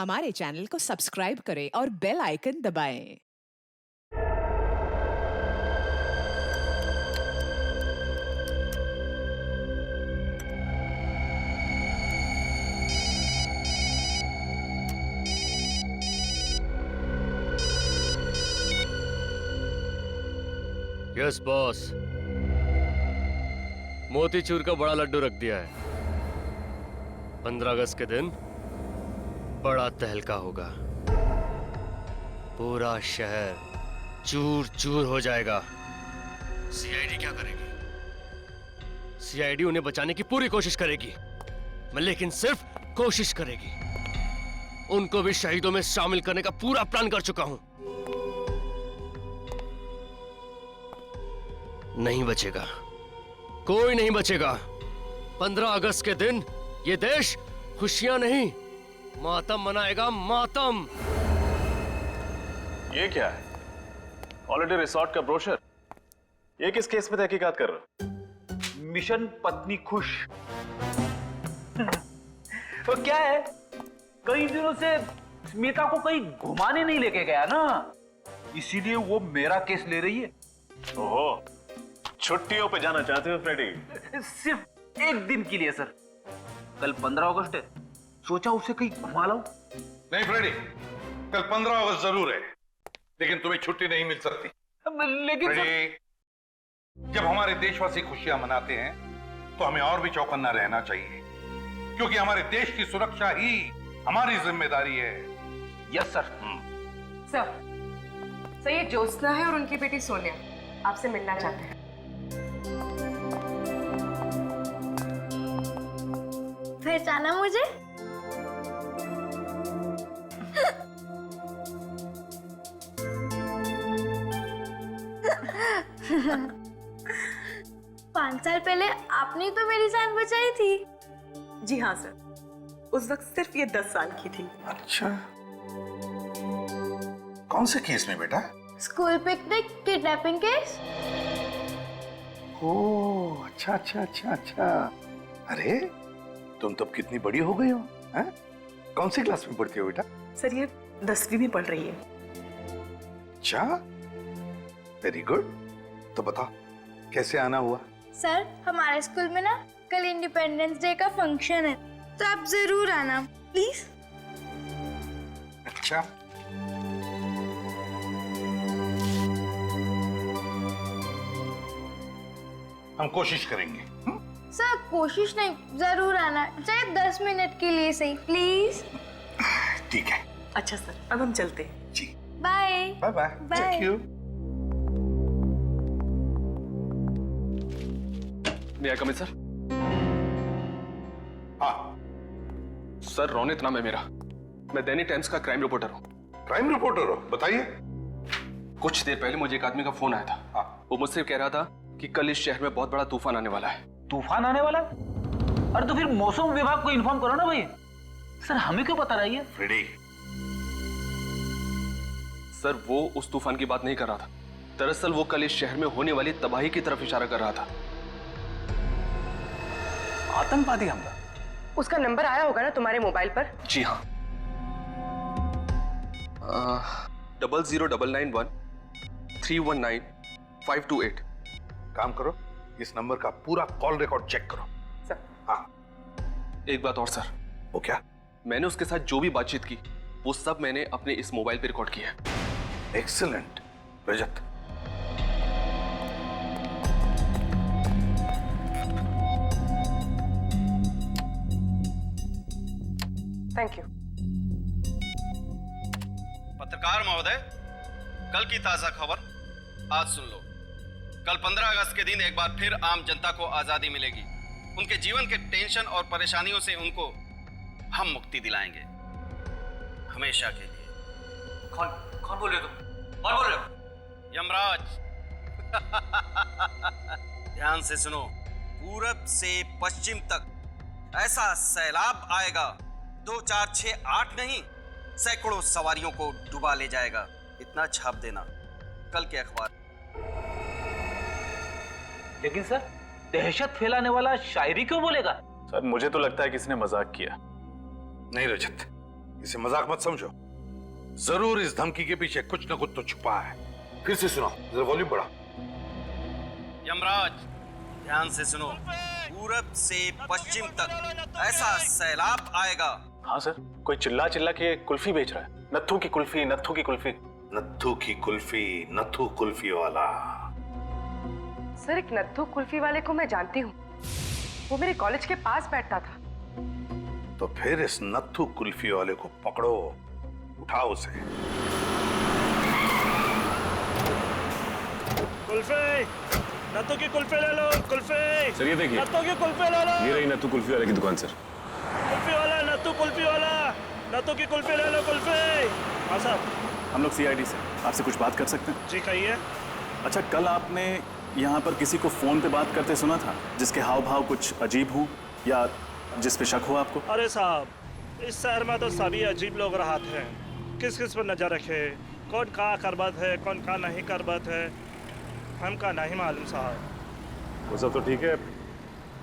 हमारे चैनल को सब्सक्राइब करें और बेल आइकन दबाएं। यस बॉस, मोतीचूर का बड़ा लड्डू रख दिया है। 15 अगस्त के दिन बड़ा तहलका होगा। पूरा शहर चूर चूर हो जाएगा। सीआईडी क्या करेगी? सीआईडी उन्हें बचाने की पूरी कोशिश करेगी, लेकिन सिर्फ कोशिश करेगी। उनको भी शहीदों में शामिल करने का पूरा प्लान कर चुका हूं। नहीं बचेगा, कोई नहीं बचेगा। 15 अगस्त के दिन ये देश खुशियां नहीं, मातम मनाएगा, मातम। ये क्या है? हॉलिडे रिसोर्ट का ब्रोशर। ये किस केस में तहकीकात कर रहे हो? मिशन पत्नी खुश। तो क्या है, कई दिनों से स्मिता को कहीं घुमाने नहीं लेके गया ना, इसीलिए वो मेरा केस ले रही है। ओहो, छुट्टियों पे जाना चाहते हो फ्रेडी? सिर्फ एक दिन के लिए सर। कल 15 अगस्त है, सोचा उसे कहीं घुमा लाऊं। नहीं फ्रेडी, कल 15 अगस्त जरूर है, लेकिन तुम्हें छुट्टी नहीं मिल सकती। लेकिन फ्रेडी, जब हमारे देशवासी खुशियां मनाते हैं तो हमें और भी चौकन्ना रहना चाहिए, क्योंकि हमारे देश की सुरक्षा ही हमारी जिम्मेदारी है। Yes sir. सर, ये ज्योत्सना है और उनकी बेटी सोनिया आपसे मिलना चाहते हैं। पहचाना मुझे? पांच साल पहले आपने तो मेरी जान बचाई थी। जी हाँ सर, उस वक्त सिर्फ ये 10 साल की थी। अच्छा, कौन से केस में बेटा? School picnic kidnapping case. Oh, अच्छा अच्छा अच्छा अच्छा। अरे तुम तब कितनी बड़ी हो गई हो, हैं? कौन सी क्लास में पढ़ती हो बेटा? सर, ये 10वीं में पढ़ रही है। अच्छा, वेरी गुड। तो बताओ कैसे आना हुआ? सर, हमारे स्कूल में ना कल इंडिपेंडेंस डे का फंक्शन है, तो आप जरूर आना प्लीज। अच्छा, हम कोशिश करेंगे। सर, कोशिश नहीं, जरूर आना, चाहे 10 मिनट के लिए सही, प्लीज। ठीक है, अच्छा सर, अब हम चलते हैं। जी, bye bye bye. Bye. Thank you. May I come in sir? हाँ, सर, रोनित नाम है मेरा। मैं दैनिक टाइम्स का क्राइम रिपोर्टर हूँ। क्राइम रिपोर्टर हो? बताइए। कुछ देर पहले मुझे एक आदमी का फोन आया था। हाँ। वो मुझसे कह रहा था कि कल इस शहर में बहुत बड़ा तूफान आने वाला है। तूफान आने वाला? अरे तो फिर मौसम विभाग को इन्फॉर्म करो ना भाई। सर, हमें क्यों पता रही है? फ्रेडी, सर, वो उस तूफान की बात नहीं कर रहा था। दरअसल वो कल इस शहर में होने वाली तबाही की तरफ इशारा कर रहा था। आतंकवादी हमला? उसका नंबर आया होगा ना तुम्हारे मोबाइल पर? जी हाँ, 00991319 528। काम करो, इस नंबर का पूरा कॉल रिकॉर्ड चेक करो। सर। हाँ, एक बात और सर, वो क्या? मैंने उसके साथ जो भी बातचीत की वो सब मैंने अपने इस मोबाइल पे रिकॉर्ड किया है। Excellent Rajat. Thank you. पत्रकार महोदय, कल की ताजा खबर आज सुन लो। कल 15 अगस्त के दिन एक बार फिर आम जनता को आजादी मिलेगी। उनके जीवन के टेंशन और परेशानियों से उनको हम मुक्ति दिलाएंगे, हमेशा के लिए। कौन बोल रहे हो तुम? कौन बोल रहे हो? यमराज। ध्यान से सुनो। पूरब से पश्चिम तक ऐसा सैलाब आएगा, 2 4 6 8 नहीं, सैकड़ों सवारियों को डुबा ले जाएगा। इतना छाप देना कल के अखबार। लेकिन सर, दहशत फैलाने वाला शायरी क्यों बोलेगा? सर, मुझे तो लगता है किसी ने मजाक किया। नहीं रजत, इसे मजाक मत समझो। जरूर इस धमकी के पीछे कुछ न कुछ तो छुपा है। फिर से सुनाओ, जरा वॉल्यूम बढ़ा। यमराज, ध्यान से सुनो। पूरब से पश्चिम तक ऐसा सैलाब आएगा। हाँ सर, कोई चिल्ला चिल्ला के कुल्फी बेच रहा है। नत्थू की कुल्फी, नत्थू की कुल्फी। नत्थू की कुल्फी, नत्थू कुल्फी वाला। सर, एक नत्थू कुल्फी वाले को मैं जानती हूँ। वो मेरे कॉलेज के पास बैठता था। तो फिर इस नत्थू कुल्फी वाले को पकड़ो, उठाओ उसे। कुल्फी, नत्थू की कुल्फी ले लो। कुल्फी सर ये देखिए, नत्थू की कुल्फी ले लो। ये रही नत्थू कुल्फी वाले की दुकान सर। कुल्फी वाला, नत्थू कुल्फी वाला, नत्थू की कुल्फी ले लो। कुल्फी। हाँ साहब, हम लोग सीआईडी से आपसे कुछ बात कर सकते हैं? जी कहिए। अच्छा, कल आपने यहाँ पर किसी को फोन पे बात करते सुना था जिसके हाव भाव कुछ अजीब हो या जिस पे शक हो आपको? अरे साहब, इस शहर में तो सभी अजीब लोग रहते हैं। किस किस पर नजर रखे, कौन का करबत है, कौन का नहीं करबत है, हमका नहीं मालूम साहब। वो सब तो ठीक है,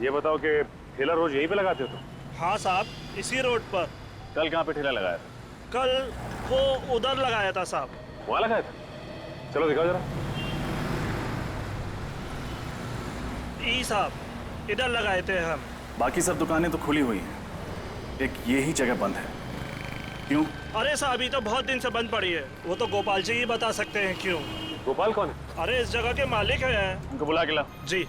ये बताओ कि ठेला रोज यहीं पे लगाते हो तुम? हाँ साहब, इसी रोड पर। कल कहाँ पे ठेला लगाया था? कल वो उधर लगाया था साहब। वहाँ लगाया था? चलो दिखाओ जरा। ई साहब, इधर लगाए थे हम। बाकी सब दुकानें तो खुली हुई हैं, एक ये ही जगह बंद है। क्यों? अरे साहब, ये तो बहुत दिन से बंद पड़ी है। वो तो गोपाल जी ही बता सकते हैं क्यों। गोपाल कौन है? अरे इस जगह के मालिक हैं। उनको बुला के ला। जी।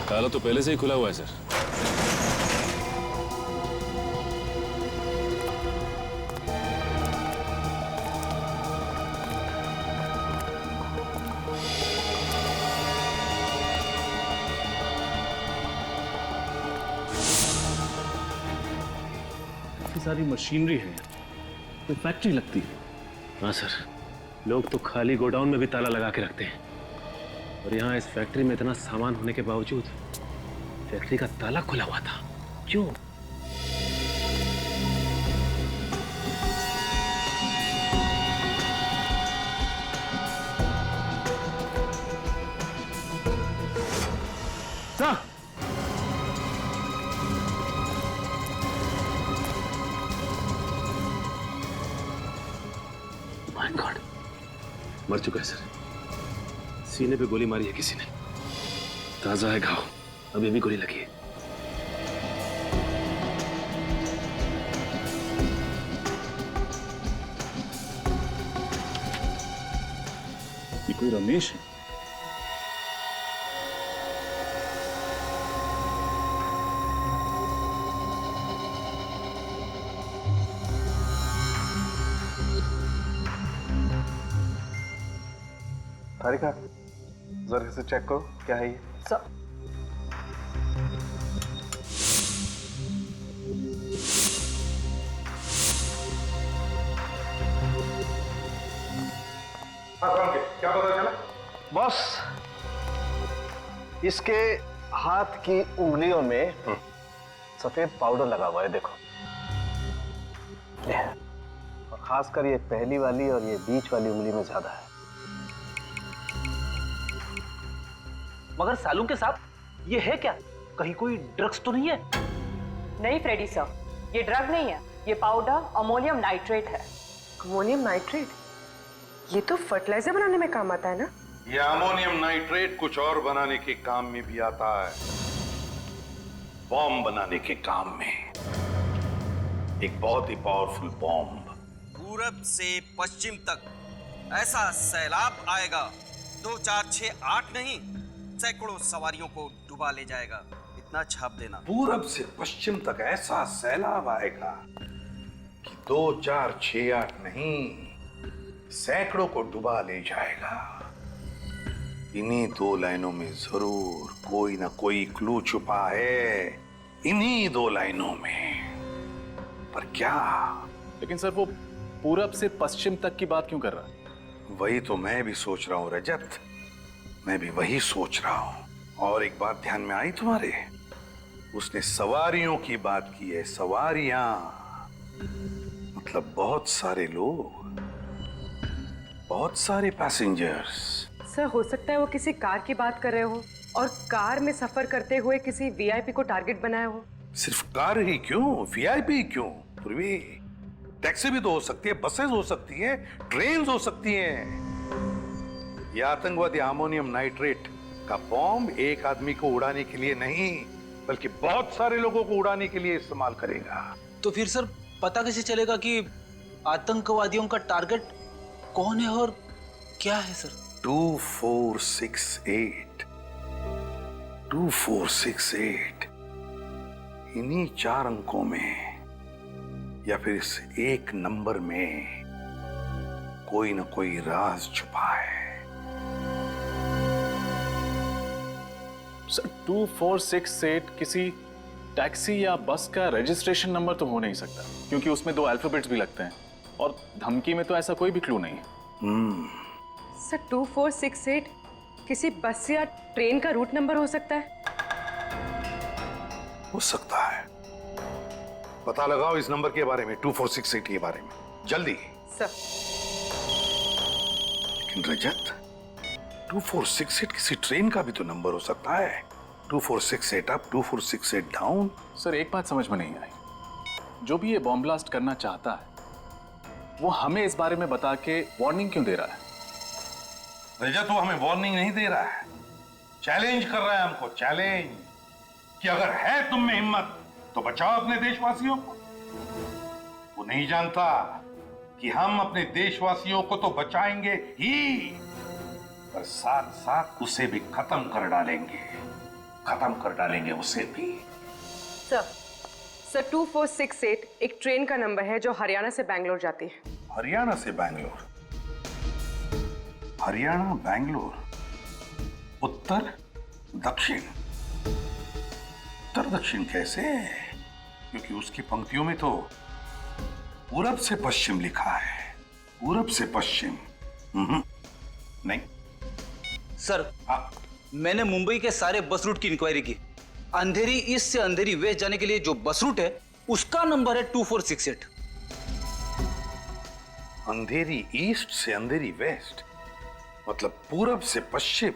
ताला तो पहले से ही खुला हुआ है सर। सारी मशीनरी है, कोई फैक्ट्री लगती है। हाँ सर, लोग तो खाली गोडाउन में भी ताला लगा के रखते हैं, और यहाँ इस फैक्ट्री में इतना सामान होने के बावजूद फैक्ट्री का ताला खुला हुआ था। क्यों? माय गॉड, मर चुका है सर। सीने पे गोली मारी है किसी ने, ताजा है घाव, अभी भी गोली लगी है। ये कोई रमेश है? तारिका, जरा इसे चेक करो, क्या है ये? क्या पता चला? बॉस, इसके हाथ की उंगलियों में सफेद पाउडर लगा हुआ है, देखो। और खासकर ये पहली वाली और ये बीच वाली उंगली में ज्यादा है। मगर सालू के साथ ये है क्या? कहीं कोई ड्रग्स तो नहीं है? नहीं फ्रेडी सर, ये ड्रग नहीं है, ये पाउडर अमोनियम नाइट्रेट है। Ammonium nitrate? ये तो फर्टिलाइजर बनाने में काम आता है ना? ये अमोनियम नाइट्रेट कुछ और बनाने के काम में भी आता है, बॉम्ब बनाने के काम में। एक बहुत ही पावरफुल बॉम्ब। पूरब से पश्चिम तक ऐसा सैलाब आएगा, 2 4 6 8 नहीं, सैकड़ों सवारियों को डुबा ले जाएगा। इतना छाप देना। पूरब से पश्चिम तक ऐसा सैलाब आएगा कि 2 4 6 8 नहीं, सैकड़ों को डुबा ले जाएगा। इन्हीं 2 लाइनों में जरूर कोई ना कोई क्लू छुपा है, इन्हीं 2 लाइनों में। पर क्या? लेकिन सर, वो पूरब से पश्चिम तक की बात क्यों कर रहा है? वही तो मैं भी सोच रहा हूं रजत, मैं भी वही सोच रहा हूं। और एक बात ध्यान में आई तुम्हारे, उसने सवारियों की बात की है। सवारियां मतलब बहुत सारे लोग। बहुत सारे पैसेंजर्स। सर हो सकता है वो किसी कार की बात कर रहे हो और कार में सफर करते हुए किसी वीआईपी को टारगेट बनाया हो। सिर्फ कार ही क्यों, वीआईपी क्यों, पूर्वी टैक्सी भी तो हो सकती है, बसेस हो सकती हैं, ट्रेन हो सकती हैं। यह आतंकवादी अमोनियम नाइट्रेट का बॉम्ब एक आदमी को उड़ाने के लिए नहीं बल्कि बहुत सारे लोगों को उड़ाने के लिए इस्तेमाल करेगा। तो फिर सर पता कैसे चलेगा कि आतंकवादियों का टारगेट कौन है और क्या है सर? 2468 2468 इन्हीं 4 अंकों में या फिर इस एक नंबर में कोई ना कोई राज छुपा है। सर 2468 किसी टैक्सी या बस का रजिस्ट्रेशन नंबर तो हो नहीं सकता क्योंकि उसमें 2 अल्फाबेट्स भी लगते हैं और धमकी में तो ऐसा कोई भी क्लू नहीं है। सर 2468 किसी बस या ट्रेन का रूट नंबर हो सकता है? हो सकता है। पता लगाओ इस नंबर के बारे में, 2468 के बारे में, जल्दी। सर। लेकिन रजत, 2468 किसी ट्रेन का भी तो नंबर हो सकता है। 2468 अप, 2468 डाउन। सर एक बात समझ में नहीं आई, जो भी ये बॉम्ब ब्लास्ट करना चाहता है वो हमें इस बारे में बता के वार्निंग क्यों दे रहा है? रजत वो हमें वार्निंग नहीं दे रहा है, चैलेंज कर रहा है हमको, चैलेंज कि अगर है तुम में हिम्मत तो बचाओ अपने देशवासियों को। वो नहीं जानता कि हम अपने देशवासियों को तो बचाएंगे ही, पर साथ साथ उसे भी खत्म कर डालेंगे, खत्म कर डालेंगे उसे भी। सर 2468 एक ट्रेन का नंबर है जो हरियाणा से बैंगलोर जाती है। हरियाणा से बैंगलोर? हरियाणा बैंगलोर, उत्तर दक्षिण। उत्तर दक्षिण कैसे? क्योंकि उसकी पंक्तियों में तो पूरब से पश्चिम लिखा है, पूरब से पश्चिम। नहीं सर, मैंने मुंबई के सारे बस रूट की इंक्वायरी की। अंधेरी ईस्ट से अंधेरी वेस्ट जाने के लिए जो बस रूट है उसका नंबर है 2468। अंधेरी ईस्ट से अंधेरी वेस्ट मतलब पूरब से पश्चिम,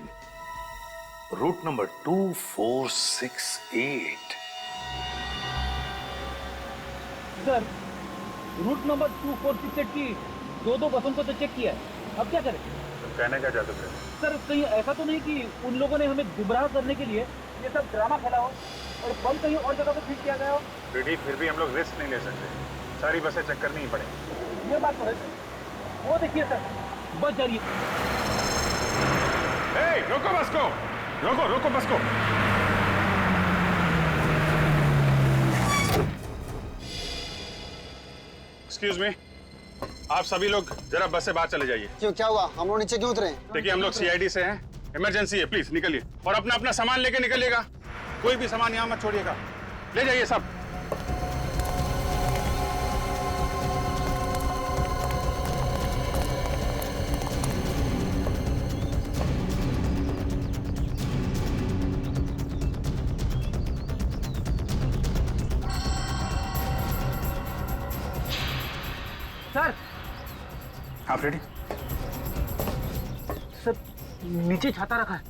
route number 2468। Sir route number 2468 की 2 बसों को तो चेक किया है, अब क्या करें? कहने क्या चाहते थे? सर कहीं ऐसा तो नहीं कि उन लोगों ने हमें गुमराह करने के लिए ये सब ड्रामा खेला हो और बम कहीं और जगह पे फिट किया गया हो? फिर भी हम लोग रिस्क नहीं ले सकते, सारी बसें चेक करनी ही पड़ेगी। ये बात तो है सर। वो देखिए सर, बस जा रही है। रोको बस को, रोको बस को। एक्सक्यूज मी, आप सभी लोग जरा बस से बाहर चले जाइए। क्यों, क्या हुआ? हम लोग नीचे क्यों उतरे? देखिए हम लोग सीआईडी से हैं, इमरजेंसी है, प्लीज निकलिए और अपना अपना सामान लेके निकलिएगा। कोई भी सामान यहाँ मत छोड़िएगा, ले जाइए सब। सर आप रेडी? सर नीचे छाता रखा है।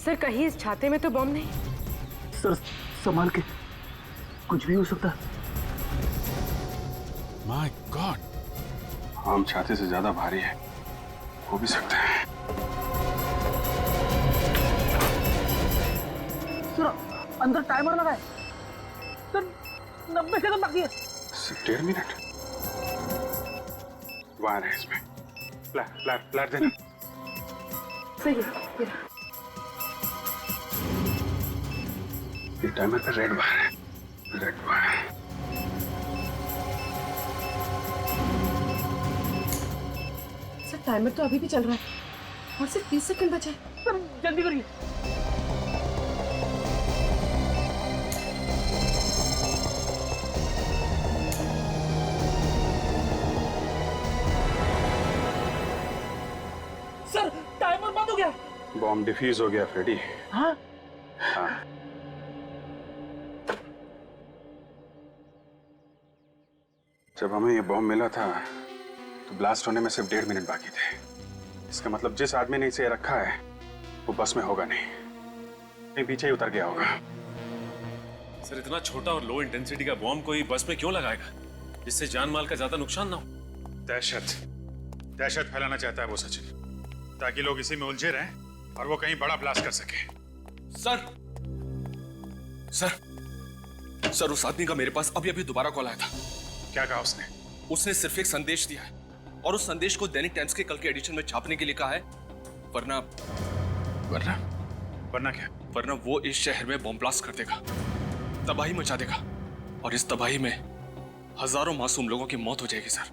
सर कहीं इस छाते में तो बम नहीं? सर संभाल के, कुछ भी हो सकता है। माय गॉड, आम छाते से ज्यादा भारी है, हो भी सकता है। सर अंदर टाइमर लगा है सर, 90 सेकंड बाकी है। 1.5 मिनट वायर है इसमें, फ्लैट देना। सही है। ये टाइमर पे रेड वायर है, रेड वायर। सर टाइमर तो अभी भी चल रहा है और सिर्फ 30 सेकंड बचे हैं। सर जल्दी करिए। सर टाइमर बंद हो गया। बॉम्ब डिफ्यूज हो गया फ्रेडी। हाँ? हाँ। जब हमें ये बॉम्ब मिला था तो ब्लास्ट होने में सिर्फ 1.5 मिनट बाकी थे। इसका मतलब जिस आदमी ने इसे रखा है वो बस में होगा नहीं, कहीं पीछे ही उतर गया होगा। सर इतना छोटा और लो इंटेंसिटी का बॉम्ब कोई बस में क्यों लगाएगा जिससे जान माल का ज्यादा नुकसान ना हो? दहशत फैलाना चाहता है वो सचिन, ताकि लोग इसी में उलझे रहें और वो कहीं बड़ा ब्लास्ट कर सके। सर उस आदमी का मेरे पास अभी दोबारा कॉल आया था। क्या कहा उसने? उसने सिर्फ एक संदेश दिया है और उस संदेश को दैनिक टाइम्स के कल के एडिशन में छापने के लिए कहा है, वरना क्या? वरना वो इस शहर में बॉम्ब ब्लास्ट कर देगा, तबाही मचा देगा और इस तबाही में हजारों मासूम लोगों की मौत हो जाएगी सर।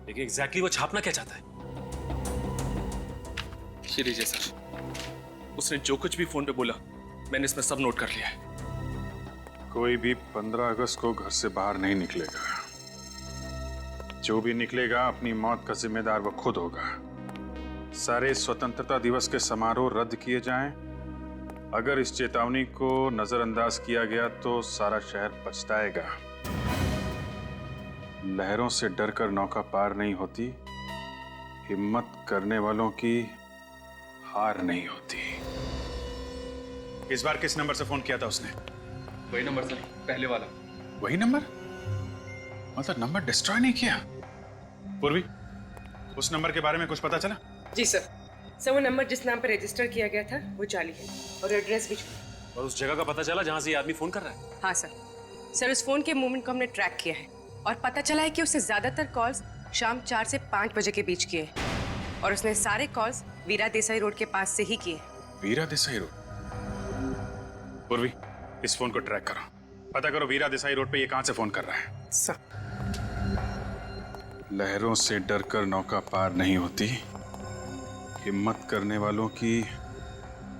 लेकिन एग्जैक्टली वो छापना क्या चाहता है? ये लीजिए सर, उसने जो कुछ भी फोन पे बोला मैंने इसमें सब नोट कर लिया है। कोई भी 15 अगस्त को घर से बाहर नहीं निकलेगा। जो भी निकलेगा अपनी मौत का जिम्मेदार वो खुद होगा। सारे स्वतंत्रता दिवस के समारोह रद्द किए जाएं। अगर इस चेतावनी को नजरअंदाज किया गया तो सारा शहर पछताएगा। लहरों से डरकर नौका पार नहीं होती, हिम्मत करने वालों की हार नहीं होती। इस बार किस नंबर से फोन किया था उसने? वही नंबर सर, पहले वाला। वही नंबर? मतलब नंबर डिस्ट्रॉय नहीं किया? पूर्वी, उस नंबर के बारे में कुछ पता चला? जी सर, वो नंबर जिस नाम पर रजिस्टर किया गया था वो जाली है और एड्रेस भी। और उस जगह का पता चला जहां से ये आदमी फोन कर रहा है? हाँ सर, उस फोन के मूवमेंट को हमने ट्रैक किया है और पता चला है कि उसने ज्यादातर कॉल्स शाम 4 से 5 बजे के बीच किए और उसने सारे कॉल्स वीरा देसाई रोड के पास से ही किए। वीरा देसाई रोड? पूर्वी, इस फोन को ट्रैक करो, पता करो वीरा देसाई रोड पे ये कहां से फोन कर रहा है। सर, लहरों से डरकर नौका पार नहीं होती, हिम्मत करने वालों की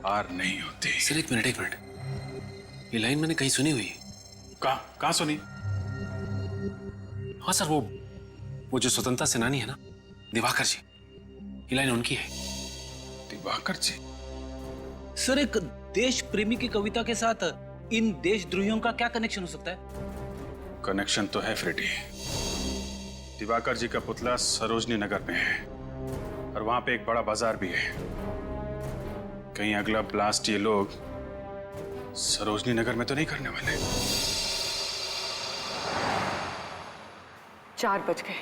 हार नहीं होती। सर एक मिनट, ये लाइन मैंने कहीं सुनी हुई है। कहां सुनी? हाँ सर, वो जो स्वतंत्रता सेनानी है ना, दिवाकर जी, ये लाइन उनकी है। दिवाकर जी? सर, एक देश प्रेमी की कविता के साथ इन देशद्रोहियों का क्या कनेक्शन हो सकता है? कनेक्शन तो है फ्रेडी। दिवाकर जी का पुतला सरोजनी नगर में है और वहां पे एक बड़ा बाजार भी है। कहीं अगला ब्लास्ट ये लोग सरोजनी नगर में तो नहीं करने वाले? 4 बज गए।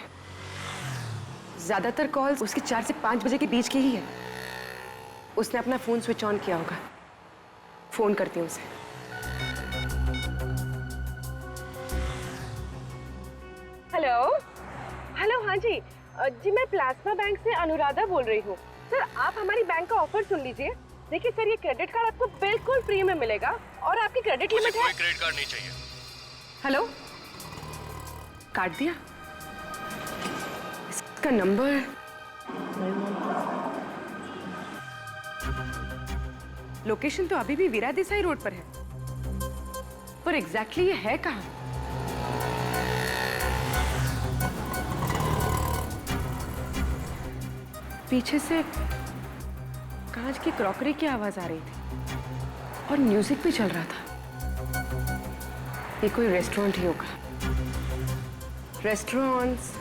ज्यादातर कॉल्स उसके 4 से 5 बजे के बीच की ही है। उसने अपना फोन स्विच ऑन किया होगा। फोन करती हूँ उसे। हेलो, हाँ जी, मैं प्लाज्मा बैंक से अनुराधा बोल रही हूँ। सर, आप हमारी बैंक का ऑफर सुन लीजिए। देखिए सर, ये क्रेडिट कार्ड आपको बिल्कुल फ्री में मिलेगा और आपकी क्रेडिट लिमिट है। कोई क्रेडिट कार्ड नहीं चाहिए। हेलो, काट दिया? इसका नंबर लोकेशन तो अभी भी वीरा देसाई रोड पर है, पर एग्जैक्टली ये है कहाँ? पीछे से कांच की क्रॉकरी की आवाज आ रही थी और म्यूजिक भी चल रहा था। ये कोई रेस्टोरेंट ही होगा। रेस्टोरेंट्स,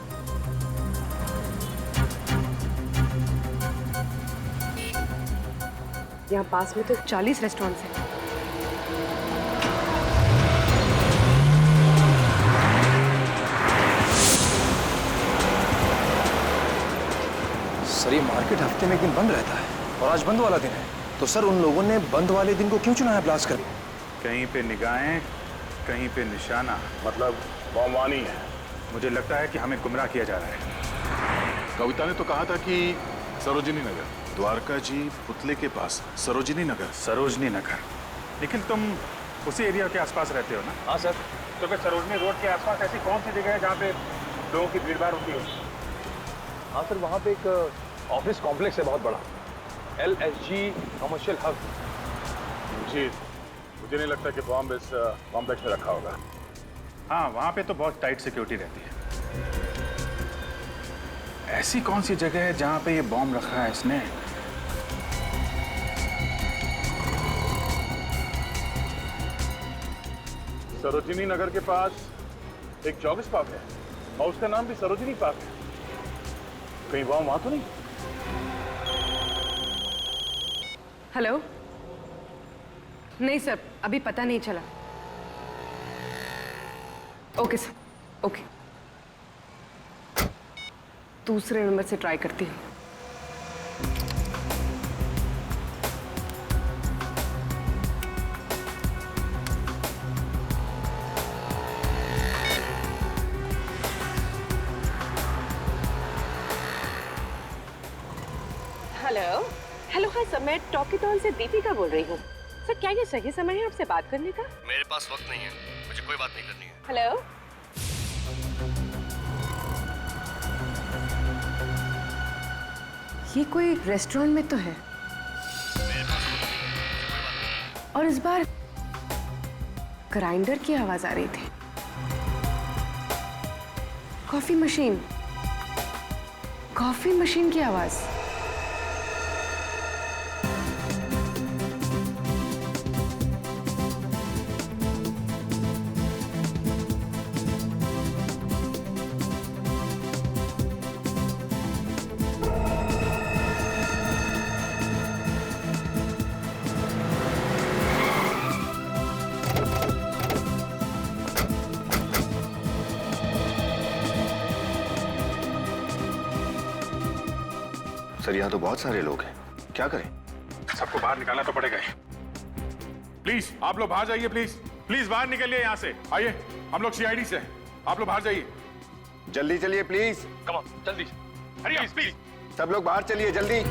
यहाँ पास में तो 40 रेस्टोरेंट्स हैं। सर, ये मार्केट हफ्ते में एक दिन बंद रहता है और आज बंद वाला दिन है, तो सर उन लोगों ने बंद वाले दिन को क्यों चुना है ब्लास्ट करने? कहीं पे निगाहें, कहीं पे निशाना, मतलब बमबानी है। मुझे लगता है कि हमें गुमराह किया जा रहा है। कविता ने तो कहा था कि सरोजिनी नगर, द्वारका जी पुतले के पास सरोजिनी नगर। सरोजनी नगर? लेकिन तुम उसी एरिया के आसपास रहते हो ना? हाँ सर। तो फिर सरोजनी रोड के आसपास ऐसी कौन सी जगह है जहाँ पे लोगों की भीड़ भाड़ होती हो? हाँ सर, वहाँ पे एक ऑफिस कॉम्प्लेक्स है बहुत बड़ा, LSG कमर्शियल हब। मुझे नहीं लगता कि बॉम्ब इस कॉम्प्लेक्स में रखा होगा। हाँ, वहाँ पे तो बहुत टाइट सिक्योरिटी रहती है। ऐसी कौन सी जगह है जहाँ पे ये बॉम्ब रखा है इसने? सरोजिनी नगर के पास एक जॉगिस पार्क है। और उसका नाम भी सरोजिनी पार्क है। कहीं वहां तो नहीं? हेलो। नहीं सर, अभी पता नहीं चला। Okay sir, okay. दूसरे नंबर से ट्राई करती हूँ। हेलो। हेलो, हाँ सर, मैं टॉकीटॉन से दीपिका बोल रही हूँ। सर, क्या ये सही समय है आपसे बात करने का? मेरे पास वक्त नहीं है, मुझे कोई बात नहीं करनी है। हेलो। ये कोई रेस्टोरेंट में तो है, और इस बार ग्राइंडर की आवाज आ रही थी। कॉफी मशीन की आवाज। सर, यहाँ तो बहुत सारे लोग हैं, क्या करें? सबको बाहर निकालना तो पड़ेगा ही। प्लीज आप लोग बाहर जाइए, प्लीज प्लीज बाहर निकलिए यहाँ से। आइए, हम लोग सीआईडी से हैं, आप लोग बाहर जाइए। जल्दी चलिए प्लीज। कम ऑन, जल्दी। प्लीज प्लीज सब लोग बाहर चलिए जल्दी।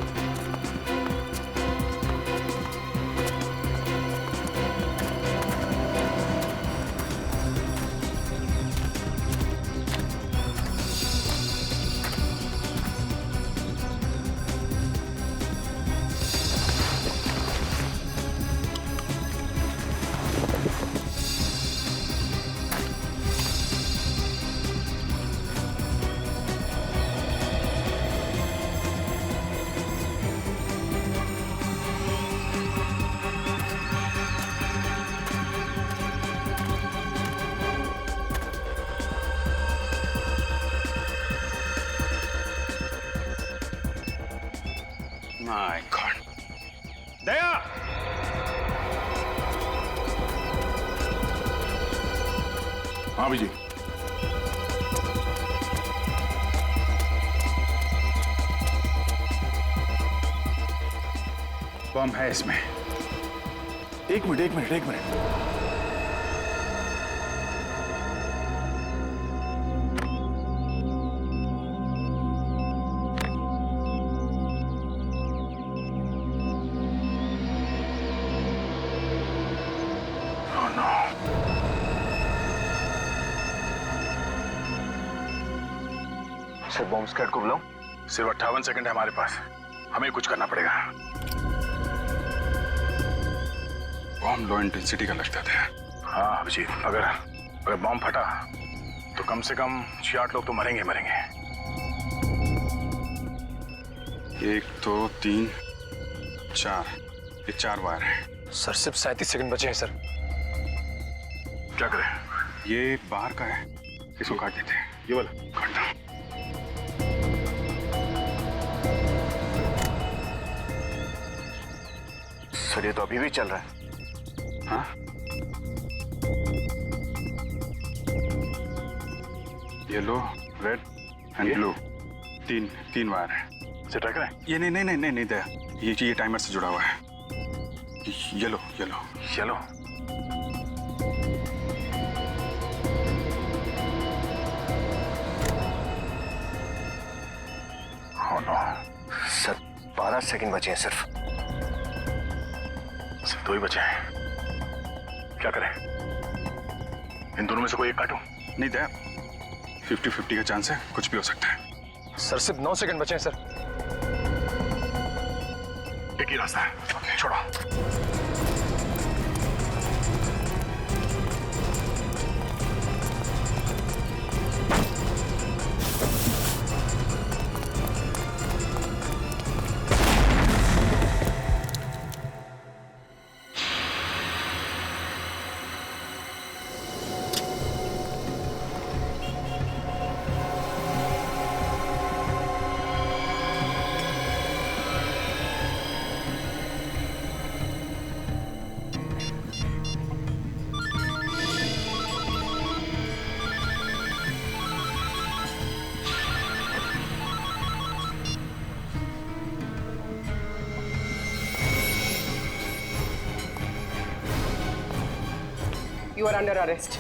My God. दया! हाँ विजय। बम है इसमें। एक मिनट। सर, बॉम्ब स्क्वाड को बुलाऊं? सिर्फ 58 सेकंड है हमारे पास, हमें कुछ करना पड़ेगा। बॉम्ब लो इंटेंसिटी का लगता था। हाँ अभिजीत, अगर बॉम्ब फटा तो कम से कम 6-8 लोग तो मरेंगे। 1 2 3 4, ये 4 वायर है। सर, सिर्फ 37 सेकंड बचे हैं सर। क्या करें? ये बाहर का है, इसको काट देते हैं। ये वाला काटना। सर, ये तो अभी भी चल रहा है। हाँ? येलो, रेड एंड ब्लू, तीन वायर है। इसे ट्राई करें? ये नहीं दया, ये टाइमर से जुड़ा हुआ है। Yellow. Oh no. Sir, 12 second बचे हैं सिर्फ। 2 ही बचे हैं। क्या करें? इन दोनों में से कोई एक काटूं? नहीं दया, 50-50 का चांस है, कुछ भी हो सकता है। सर, सिर्फ 9 सेकंड बचे हैं सर। एक ही रास्ता है, छोड़ो। You are under arrest.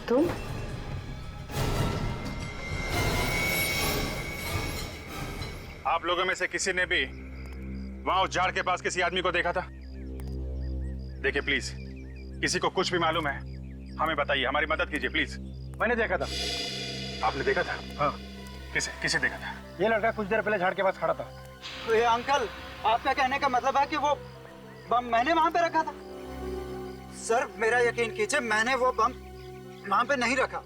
तुम? आप लोगों में से किसी ने भी वहां उस झाड़ के पास किसी आदमी को देखा था? देखिए प्लीज, किसी को कुछ भी मालूम है हमें बताइए, हमारी मदद कीजिए प्लीज। मैंने देखा था। आपने देखा था? हाँ। किसे देखा था? ये लड़का कुछ देर पहले झाड़ के पास खड़ा था। तो ये अंकल, आपका कहने का मतलब है कि वो बम मैंने वहां पे रखा था? सर मेरा यकीन कीजिए, मैंने वो बम वहां पे नहीं रखा।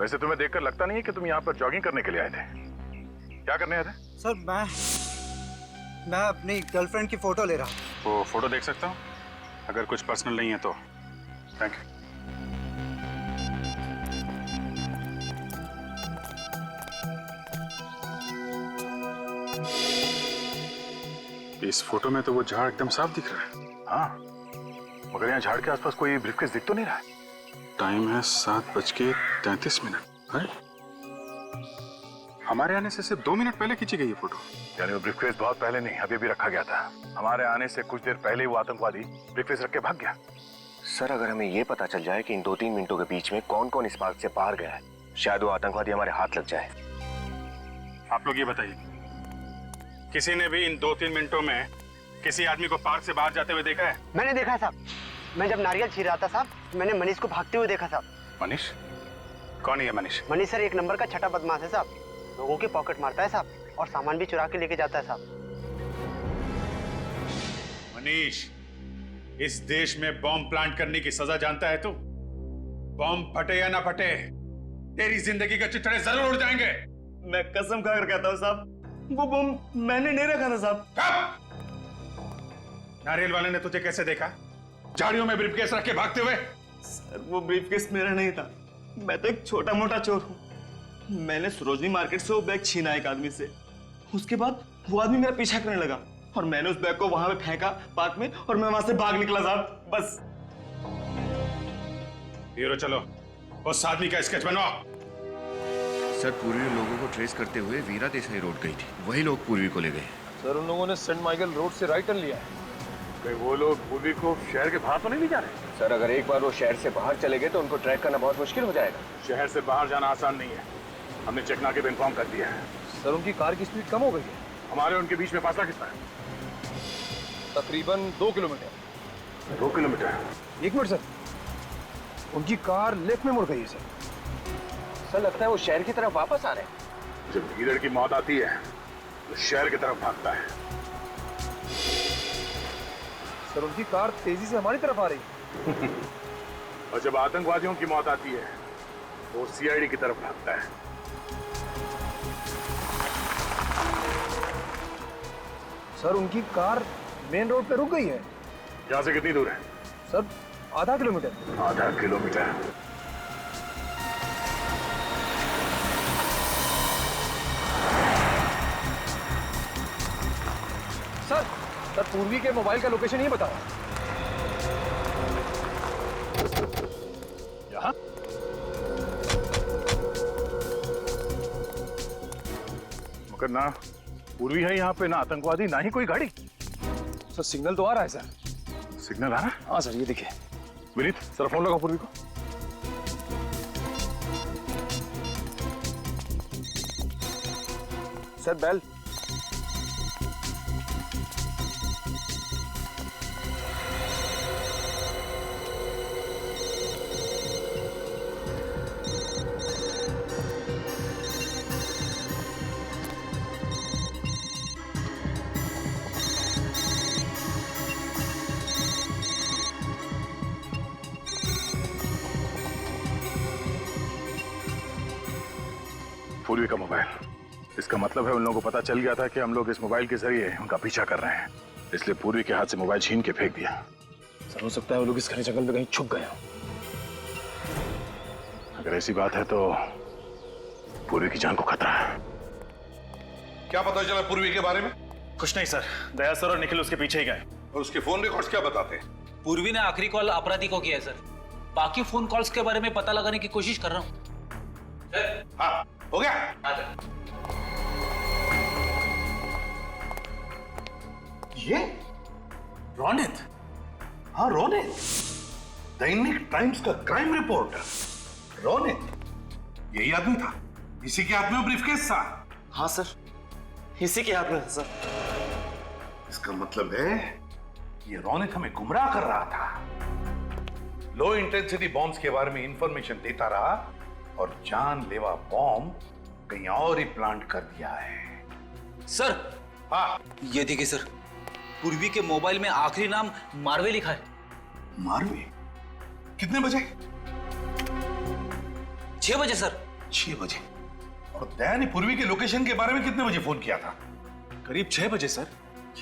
वैसे तुम्हें देखकर लगता नहीं है कि तुम यहाँ पर जॉगिंग करने के लिए आए थे। क्या करने आए थे? सर मैं अपनी गर्लफ्रेंड की फोटो ले रहा हूँ। वो फोटो देख सकता हूँ? अगर कुछ पर्सनल नहीं है तो थैंक यू। इस फोटो में तो वो झाड़ एकदम साफ दिख रहा है। हाँ, मगर यहाँ झाड़ के आसपास कोई ब्रीफकेस दिख तो नहीं रहा है। टाइम है 7:33। है? हमारे आने से सिर्फ 2 मिनट पहले खींची गई ये फोटो। यानी वो ब्रीफकेस बहुत पहले नहीं, अभी भी रखा गया था। हमारे आने से कुछ देर पहले ही वो आतंकवादी ब्रीफकेस रख के भाग गया। सर, अगर हमें ये पता चल जाए कि इन 2-3 मिनटों के बीच में कौन कौन इस पार्क से बाहर गया है, शायद वो आतंकवादी हमारे हाथ लग जाए। आप लोग ये बताइए, किसी ने भी इन 2-3 मिनटों में किसी आदमी को पार्क से बाहर जाते हुए देखा है? मैंने देखा है साहब। मैं जब नारियल छील रहा था साहब, मैंने मनीष को भागते हुए देखा साहब। मनीष? कौन है मनीष? मनीष सर 1 नंबर का छठा बदमाश है साहब। लोगों की पॉकेट मारता है साहब, और सामान भी चुरा के लेके जाता है साहब। मनीष, इस देश में बॉम्ब प्लांट करने की सजा जानता है तू? बॉम्ब फटे या ना फटे, तेरी जिंदगी के चिथड़े जरूर उड़ जाएंगे। मैं कसम खाकर कहता हूँ साहब, वो बम मैंने नहीं रखा था साहब। नारियल वाले ने तुझे कैसे देखा झाड़ियों में ब्रीफकेस रख के भागते हुए? सर, वो ब्रीफकेस मेरा नहीं था। मैं तो एक छोटा मोटा चोर हूँ। मैंने सरोजनी मार्केट से वो बैग छीना एक आदमी से। उसके बाद वो आदमी मेरा पीछा करने लगा और मैंने उस बैग को वहां पे फेंका पार्क में, और मैं वहां से भाग निकला साहब, बस। हीरो, चलो उस आदमी का स्केच बनवाओ। सर, पूर्वी लोगों को ट्रेस करते हुए वीरा देसाई रोड गई थी, वही लोग पूर्वी को ले गए। सर, उन लोगों ने सेंट माइकल रोड से राइट टर्न लिया है। वो लोग पूर्वी को शहर के बाहर तो नहीं ले जा रहे? सर, अगर एक बार वो शहर से बाहर चले गए तो उनको ट्रैक करना बहुत मुश्किल हो जाएगा। शहर से बाहर जाना आसान नहीं है। हमने चेक नाके पे इन्फॉर्म कर दिया है। सर, उनकी कार की स्पीड कम हो गई है। हमारे उनके बीच में फासला कितना है? तकरीबन 2 किलोमीटर। 2 किलोमीटर? 1 मिनट सर, उनकी कार लेफ्ट में मुड़ गई है सर। सर, लगता है वो शहर की तरफ वापस आ रहे हैं। जब लीडर की मौत आती है तो शहर की तरफ भागता है। सर, उनकी कार तेजी से हमारी तरफ आ रही है। और जब आतंकवादियों की मौत आती है तो वो सीआईडी की तरफ भागता है। सर, उनकी कार मेन रोड पे रुक गई है। यहाँ से कितनी दूर है? सर, आधा किलोमीटर। आधा किलोमीटर? सर, पूर्वी के मोबाइल का लोकेशन ही बताओ। यहाँ? मगर ना पूर्वी है यहाँ पे, ना आतंकवादी, ना ही कोई गाड़ी। सर, सिग्नल तो आ रहा है सर। सिग्नल आ रहा है? हाँ सर, ये देखिए। विनीत, सर फोन लगाओ पूर्वी को। Sir, bell. पूर्वी का मोबाइल, इसका मतलब है उन लोगों को पता चल गया था कि हम लोग इस मोबाइल के जरिए उनका पीछा कर रहे हैं, इसलिए पूर्वी के हाथ से मोबाइल छीन के फेंक दिया। सर, हो सकता है वो लोग इस घने जंगल में कहीं छुप गए हों। अगर ऐसी बात है तो पूर्वी की जान को खतरा है। क्या पता चला पूर्वी के बारे में? कुछ नहीं सर, दया सर और निखिल उसके पीछे ही गए। और उसके फोन रिकॉर्ड्स क्या बताते हैं? पूर्वी ने आखिरी कॉल अपराधी को किया है सर। बाकी फोन कॉल्स के बारे में पता लगाने की कोशिश कर रहा हूँ। हाँ, हो गया। रोनित? हाँ रोनित, दैनिक टाइम्स का क्राइम रिपोर्टर रोनित, यही आदमी था? इसी के हाथ में ब्रीफकेस था? हाँ सर, इसी के हाथ में था सर। इसका मतलब है ये रोनित हमें गुमराह कर रहा था, लो इंटेंसिटी बॉम्ब्स के बारे में इंफॉर्मेशन देता रहा और जानलेवा बॉम्ब कहीं और ही प्लांट कर दिया है। सर, हाँ ये देखिए सर, पूर्वी के मोबाइल में आखिरी नाम मारवे लिखा है। मारवे? कितने बजे? 6 बजे सर। 6 बजे? और दया ने पूर्वी के लोकेशन के बारे में कितने बजे फोन किया था? करीब 6 बजे सर।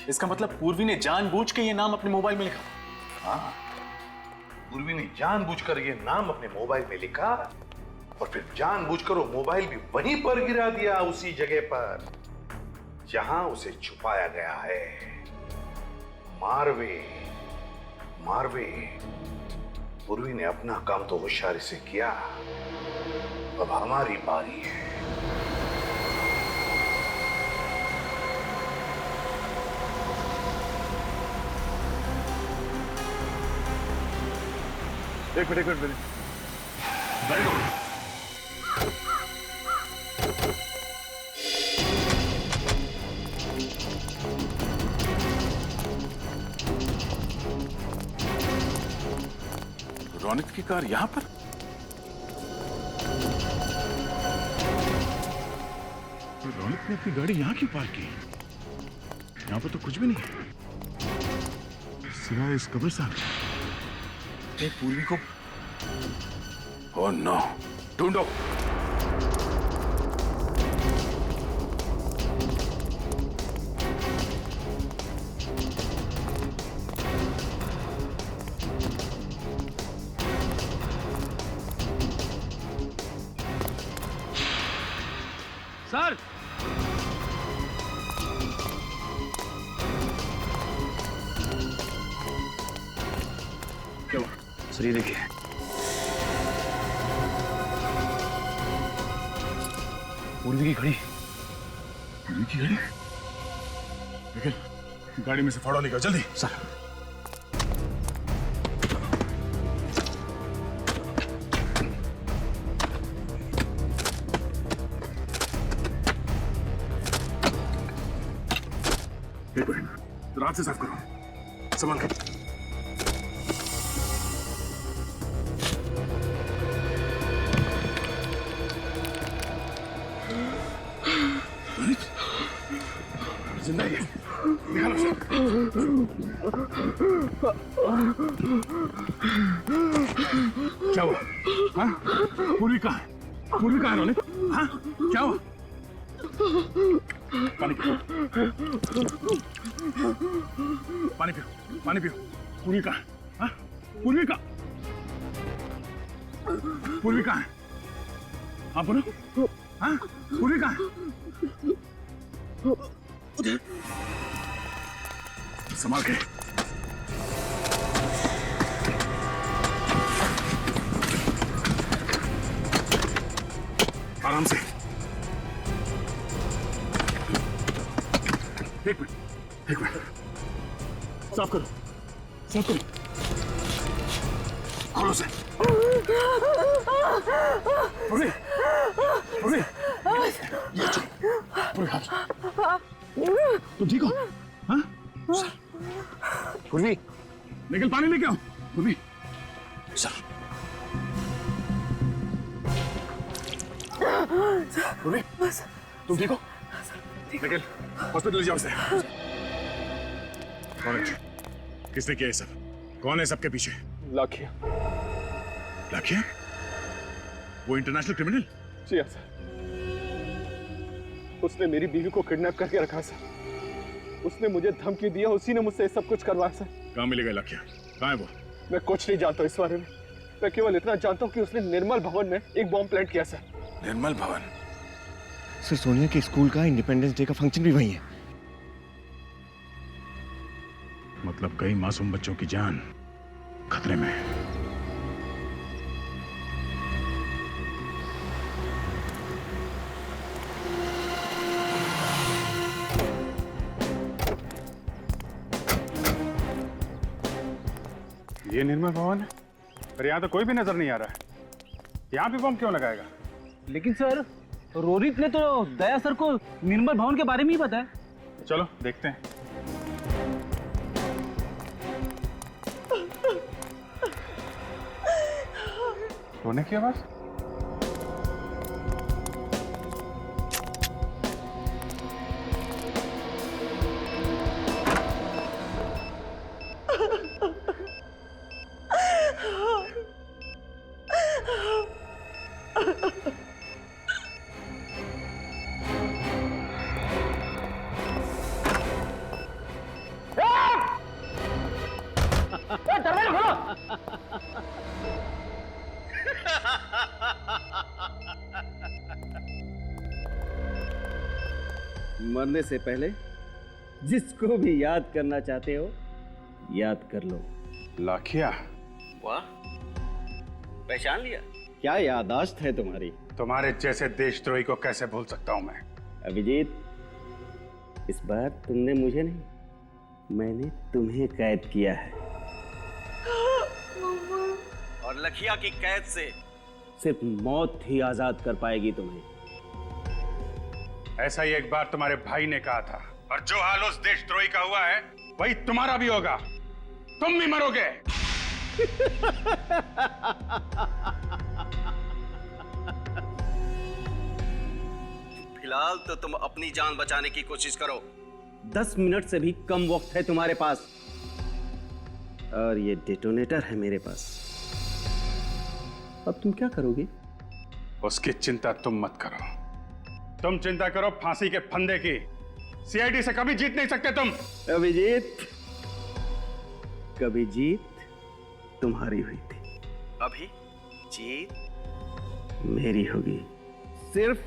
इसका मतलब पूर्वी ने जानबूझ के ये नाम अपने मोबाइल में लिखा। हाँ, पूर्वी ने जानबूझकर ये नाम अपने मोबाइल में लिखा और फिर जानबूझकर वो मोबाइल भी वहीं पर गिरा दिया, उसी जगह पर जहां उसे छुपाया गया है। मारवे, मारवे। पूर्वी ने अपना काम तो होशियारी से किया, अब हमारी बारी है। एक मिनट वेरी गुड। रोनित की कार यहां पर? तो रोनित ने अपनी गाड़ी यहां क्यों पार्क की? यहां पर तो कुछ भी नहीं है सिवाय इस कब्रिस्तान। पूर्वी को ओह नो, ढूंढो। सर, सर ये देखिए, पूर्वी की घड़ी। पूर्वी की घड़ी? निकल, गाड़ी में से फाड़ो निकल जल्दी। सर एक मिनट, रात से साफ करो, संभाल कर। जिंदा है, निकालो उसे। क्या हुआ? हाँ? पूर्वी कहाँ है? पूर्वी कहाँ है रोनित? हाँ? क्या हुआ? पानी पियो, पानी पियो, पानी पियो। पूर्वी कहाँ है? हाँ? पूर्वी कहाँ? पूर्वी कहाँ है? हाँ बोलो। हाँ? पूर्वी कहाँ है? संभाल के। आराम से। एक मिनट, एक मिनट। साफ करो, साफ करो। खोलो से। पूरी, पूरी। ये चल, पूरी हाथ। तुम ठीक हो? हाँ? पूर्वी, निकल पानी लेके आओ। पूर्वी, सर। पूर्वी, तुम ठीक हो? निकल, हॉस्पिटल ले जाओ उसे। कौन है? किसने किया ये सब? कौन है सबके पीछे? लाखिया। लाखिया? वो इंटरनेशनल क्रिमिनल? जी हाँ सर, उसने मेरी बीवी को किडनैप करके रखा सर। उसने मुझे धमकी दिया, उसी ने मुझसे सब कुछ करवाया सर। कहाँ मिलेगा लाखिया? कहाँ है वो? मैं कुछ नहीं जानता इस बारे में। मैं केवल इतना जानता हूँ कि उसने निर्मल भवन में एक बॉम्ब प्लांट किया सर। निर्मल भवन? सर सोनिया के स्कूल का इंडिपेंडेंस डे का फंक्शन भी वही है। मतलब कई मासूम बच्चों की जान खतरे में है। ये निर्मल भवन है, पर यहाँ तो कोई भी नजर नहीं आ रहा है। यहाँ भी बम क्यों लगाएगा? लेकिन सर, रोहित ने तो दया सर को निर्मल भवन के बारे में ही बताया। चलो देखते हैं। रोने की आवाज? दरवाजा खोलो। मरने से पहले जिसको भी याद करना चाहते हो याद कर लो। लाखिया, वाह, पहचान लिया? क्या याददाश्त है तुम्हारी। तुम्हारे जैसे देशद्रोही को कैसे भूल सकता हूं मैं। अभिजीत, इस बार तुमने मुझे नहीं, मैंने तुम्हें कैद किया है। और लखिया की कैद से सिर्फ मौत ही आजाद कर पाएगी तुम्हें। ऐसा ही एक बार तुम्हारे भाई ने कहा था, और जो हाल उस देशद्रोही का हुआ है वही तुम्हारा भी होगा। तुम भी मरोगे। फिलहाल तो तुम अपनी जान बचाने की कोशिश करो। 10 मिनट से भी कम वक्त है तुम्हारे पास, और ये डेटोनेटर है मेरे पास। अब तुम क्या करोगे? उसकी चिंता तुम मत करो। तुम चिंता करो फांसी के फंदे की। सीआईडी से कभी जीत नहीं सकते तुम। अभिजीत, कभी जीत तुम्हारी हुई थी, अभी जीत मेरी होगी, सिर्फ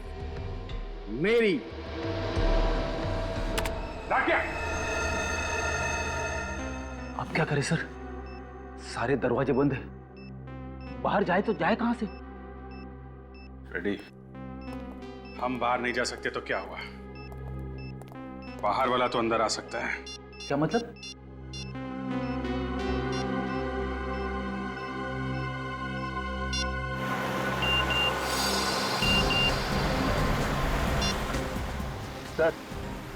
मेरी। अब क्या करें सर? सारे दरवाजे बंद है, बाहर जाए तो जाए कहां से? रेडी, हम बाहर नहीं जा सकते तो क्या हुआ? बाहर वाला तो अंदर आ सकता है। क्या मतलब? सर,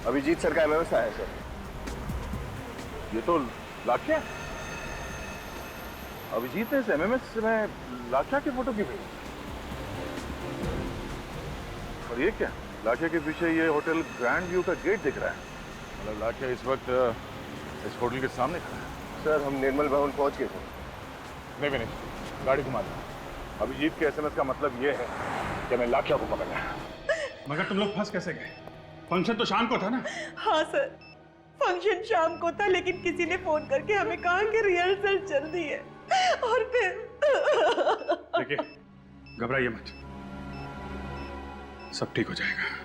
अभिजीत सर का एमएमएस आया है सर। ये तो लाखिया। अभिजीत ने इस एमएमएस में लाखिया की फोटो क्यों भेजी? और ये क्या? लाखिया के पीछे ये होटल ग्रैंड व्यू का गेट दिख रहा है। मतलब लाखिया इस वक्त इस होटल के सामने खड़ा है। सर, हम निर्मल भवन पहुंच गए थे। नहीं, गाड़ी घुमा दो। अभिजीत के एसएमएस का मतलब ये है कि हमें लाखिया को पकड़ना है। मगर तुम लोग फंस कैसे गए? फंक्शन तो शाम को था ना? हाँ सर, फंक्शन शाम को था, लेकिन किसी ने फोन करके हमें कहा कि रिहर्सल चल रही है, और फिर देखिए, घबराइए मत, सब ठीक हो जाएगा।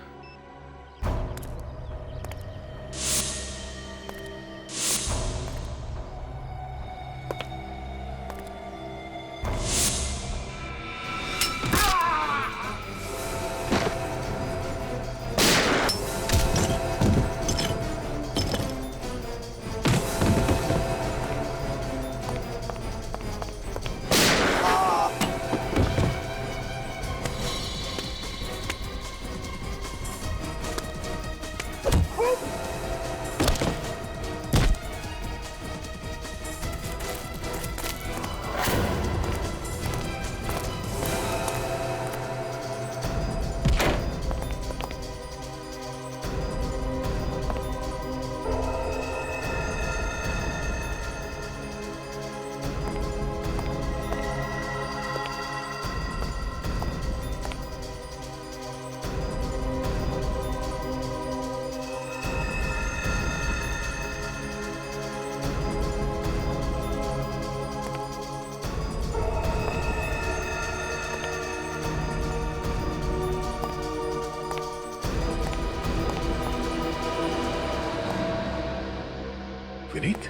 विनीत,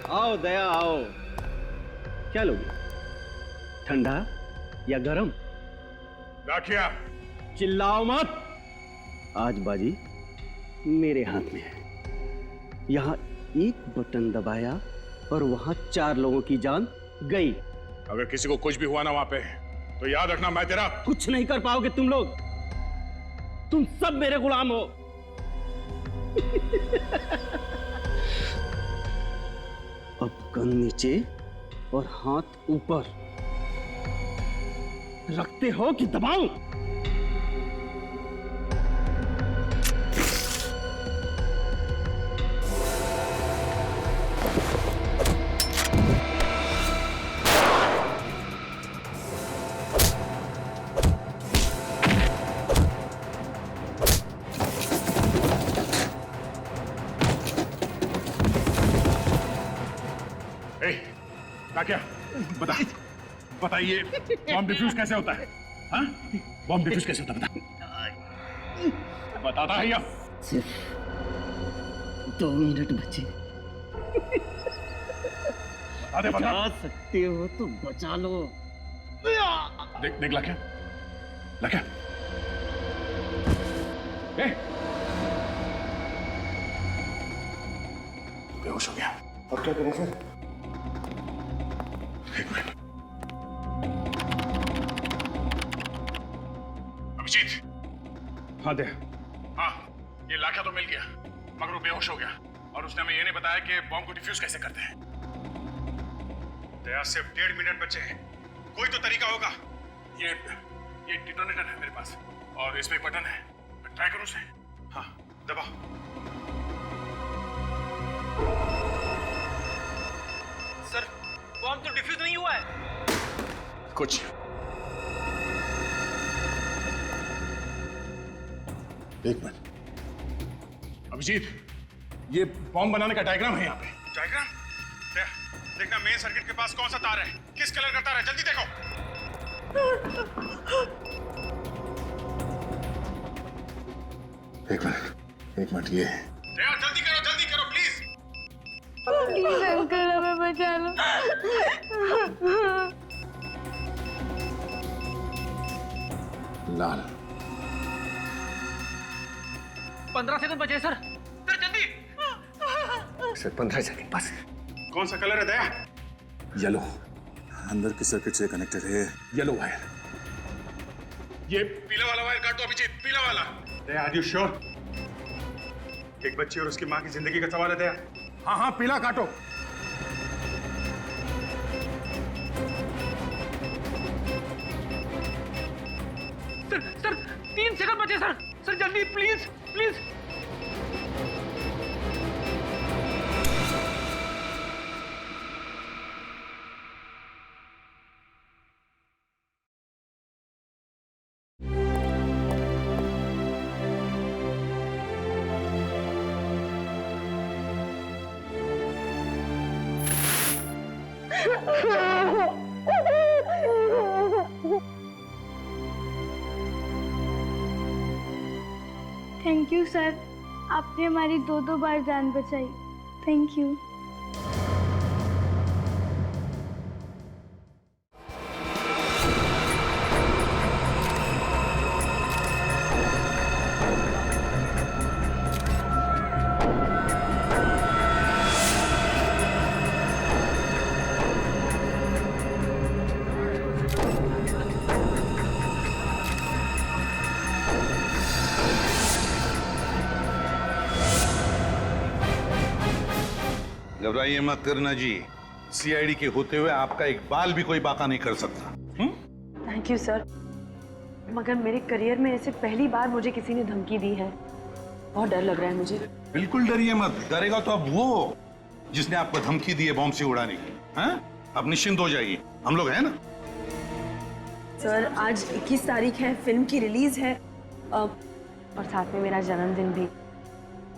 आओ दया, आओ। क्या लोगे, ठंडा या गरम? लाखिया, चिल्लाओ मत। आज बाजी मेरे हाथ में है। यहाँ एक बटन दबाया और वहां 4 लोगों की जान गई। अगर किसी को कुछ भी हुआ ना वहां पे, तो याद रखना मैं तेरा कुछ नहीं कर पाओगे तुम लोग। तुम सब मेरे गुलाम हो। अब गन नीचे और हाथ ऊपर। रखते हो कि दबाऊं? क्या बताइए, बॉम्ब डिफ्यूज कैसे होता है? हाँ? बॉम्ब डिफ्यूज कैसे होता है? बताता है या? सिर्फ 2 मिनट बचे। बचा सकते हो तो बचा लो। देख लाख्या, लाख्या, बेहोश हो गया। अब क्या करें सर? अभिजीत, हाँ दे। हाँ, ये लाख्या तो मिल गया, मगर वो बेहोश हो गया और उसने हमें ये नहीं बताया कि बॉम्ब को डिफ्यूज कैसे करते हैं। दया, सिर्फ 1.5 मिनट बचे हैं, कोई तो तरीका होगा। ये डिटोनेटर है मेरे पास और इसमें एक बटन है, ट्राई करो उसे। हाँ, दबाओ। सर, बॉम्ब तो डिफ्यूज नहीं हुआ है। कुछ एक मिनट। अभिजीत, ये बॉम्ब बनाने का डायग्राम है यहाँ पे। डायग्राम? देखना मेन सर्किट के पास कौन सा तार है, किस कलर का तार है, जल्दी देखो। एक मिनट ये है। जल्दी करो प्लीज। प्लीज अंकल, हमें बचा लो। लाल। 15 सेकंड बचे सर। सर जल्दी। सर 15 सेकंड बस। कौन सा कलर है दया? येलो। अंदर की सर्किट से कनेक्टेड है येलो वायर। ये पीला वाला वायर काट दो अभिजीत, पीला वाला। दया, आर यू श्योर? एक बच्ची और उसकी माँ की जिंदगी का सवाल है दया। हाँ, पीला काटो। सर 3 सेकंड बचे सर। सर जल्दी प्लीज। थैंक यू सर, आपने हमारी 2 बार जान बचाई। Thank you. घबराइए मत करना जी, सीआईडी के होते हुए आपका एक बाल भी कोई बाका नहीं कर सकता। थैंक यू सर, मगर मेरे करियर में ऐसे पहली बार मुझे किसी ने धमकी दी है। बहुत डर लग रहा है मुझे। बिल्कुल डरिए मत, डरेगा तो अब वो जिसने आपको धमकी दी है बॉम्ब से उड़ाने की। हाँ? अब निश्चिंत हो जाइए, हम लोग हैं ना। सर आज 21 तारीख है, फिल्म की रिलीज है और साथ में मेरा जन्मदिन भी,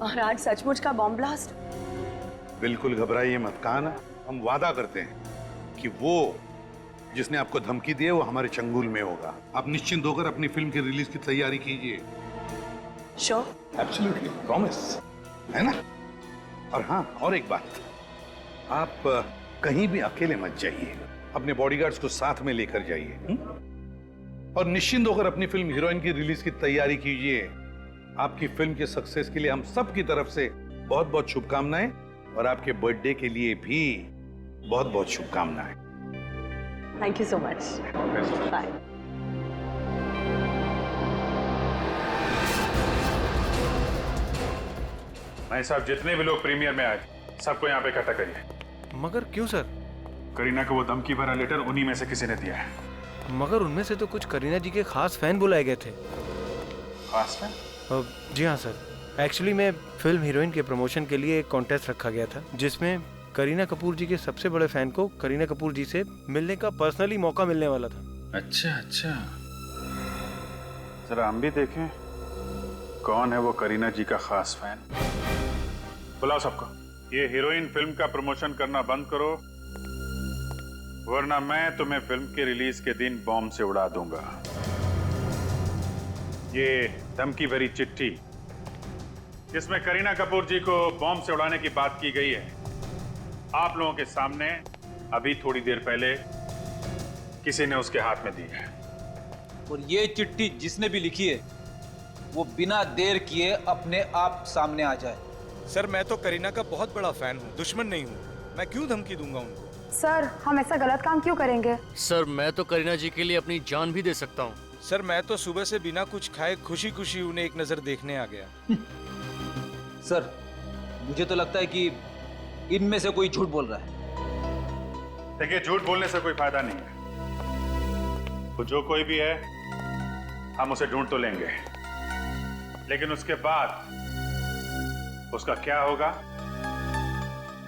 और आज सचमुच का बॉम्ब ब्लास्ट। बिल्कुल घबराइए मत, कहा ना, हम वादा करते हैं कि वो जिसने आपको धमकी दी है वो हमारे चंगुल में होगा। आप निश्चिंत होकर अपनी फिल्म की रिलीज की तैयारी कीजिए। श्योर? एब्सोल्युटली, प्रॉमिस, है ना। और हाँ, और एक बात, आप कहीं भी अकेले मत जाइए, अपने बॉडीगार्ड्स को साथ में लेकर जाइए और निश्चिंत होकर अपनी फिल्म हीरोइन की रिलीज की तैयारी कीजिए। आपकी फिल्म के सक्सेस के लिए हम सब की तरफ से बहुत बहुत शुभकामनाएं और आपके बर्थडे के लिए भी बहुत बहुत शुभकामनाएं। Thank you so much. Bye. भाई साहब, जितने भी लोग प्रीमियर में आए थे सबको यहाँ पे इकट्ठा करिए। मगर क्यों सर? करीना को वो धमकी भरा लेटर उन्हीं में से किसी ने दिया है। मगर उनमें से तो कुछ करीना जी के खास फैन बुलाए गए थे। खास फैन? जी हाँ सर। एक्चुअली में फिल्म हीरोइन के प्रमोशन के लिए एक कॉन्टेस्ट रखा गया था जिसमें करीना कपूर जी के सबसे बड़े फैन को करीना कपूर जी से मिलने का पर्सनली मौका मिलने वाला था। अच्छा अच्छा, जरा हम भी देखें कौन है वो करीना जी का खास फैन। बुलाओ सबको। ये हीरोइन फिल्म का प्रमोशन करना बंद करो, वरना मैं तुम्हें फिल्म के रिलीज के दिन बॉम्ब से उड़ा दूंगा। ये धमकी भरी चिट्ठी जिसमें करीना कपूर जी को बॉम्ब से उड़ाने की बात की गई है, आप लोगों के सामने अभी थोड़ी देर पहले किसी ने उसके हाथ में दी है। और ये चिट्ठी जिसने भी लिखी है वो बिना देर किए अपने आप सामने आ जाए। सर, मैं तो करीना का बहुत बड़ा फैन हूँ, दुश्मन नहीं हूँ। मैं क्यों धमकी दूंगा उनको? सर, हम ऐसा गलत काम क्यों करेंगे? सर, मैं तो करीना जी के लिए अपनी जान भी दे सकता हूँ। सर, मैं तो सुबह से बिना कुछ खाए खुशी खुशी उन्हें एक नजर देखने आ गया। सर, मुझे तो लगता है कि इनमें से कोई झूठ बोल रहा है। देखिए, झूठ बोलने से कोई फायदा नहीं है। तो जो कोई भी है हम उसे ढूंढ तो लेंगे, लेकिन उसके बाद उसका क्या होगा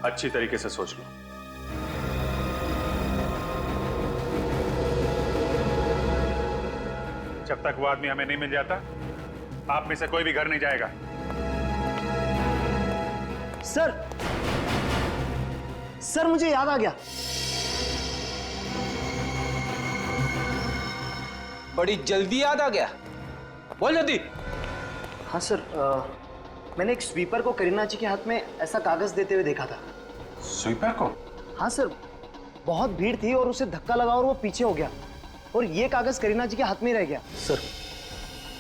अच्छी तरीके से सोच लो। जब तक वो आदमी हमें नहीं मिल जाता, आप में से कोई भी घर नहीं जाएगा। सर, मुझे याद आ गया। बड़ी जल्दी याद आ गया, बोल जल्दी। हाँ सर, मैंने एक स्वीपर को करीना जी के हाथ में ऐसा कागज देते हुए देखा था। स्वीपर को? हाँ सर, बहुत भीड़ थी और उसे धक्का लगा और वो पीछे हो गया और ये कागज करीना जी के हाथ में रह गया। सर,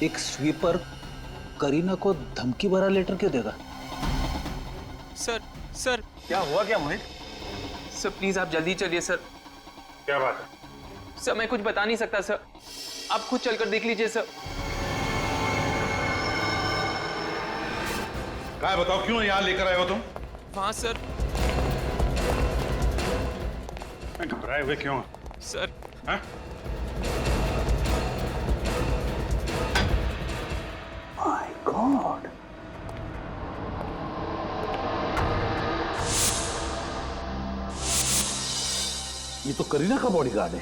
एक स्वीपर करीना को धमकी भरा लेटर क्यों देगा? सर क्या हुआ क्या मोहित? सर प्लीज आप जल्दी चलिए सर। क्या बात है? सर मैं कुछ बता नहीं सकता सर, आप खुद चलकर देख लीजिए सर। क्या बताओ, क्यों यहाँ लेकर आए हो तुम? हाँ सर। घबराए हुए क्यों सर? हाँ? My God! ये तो करीना का बॉडीगार्ड है।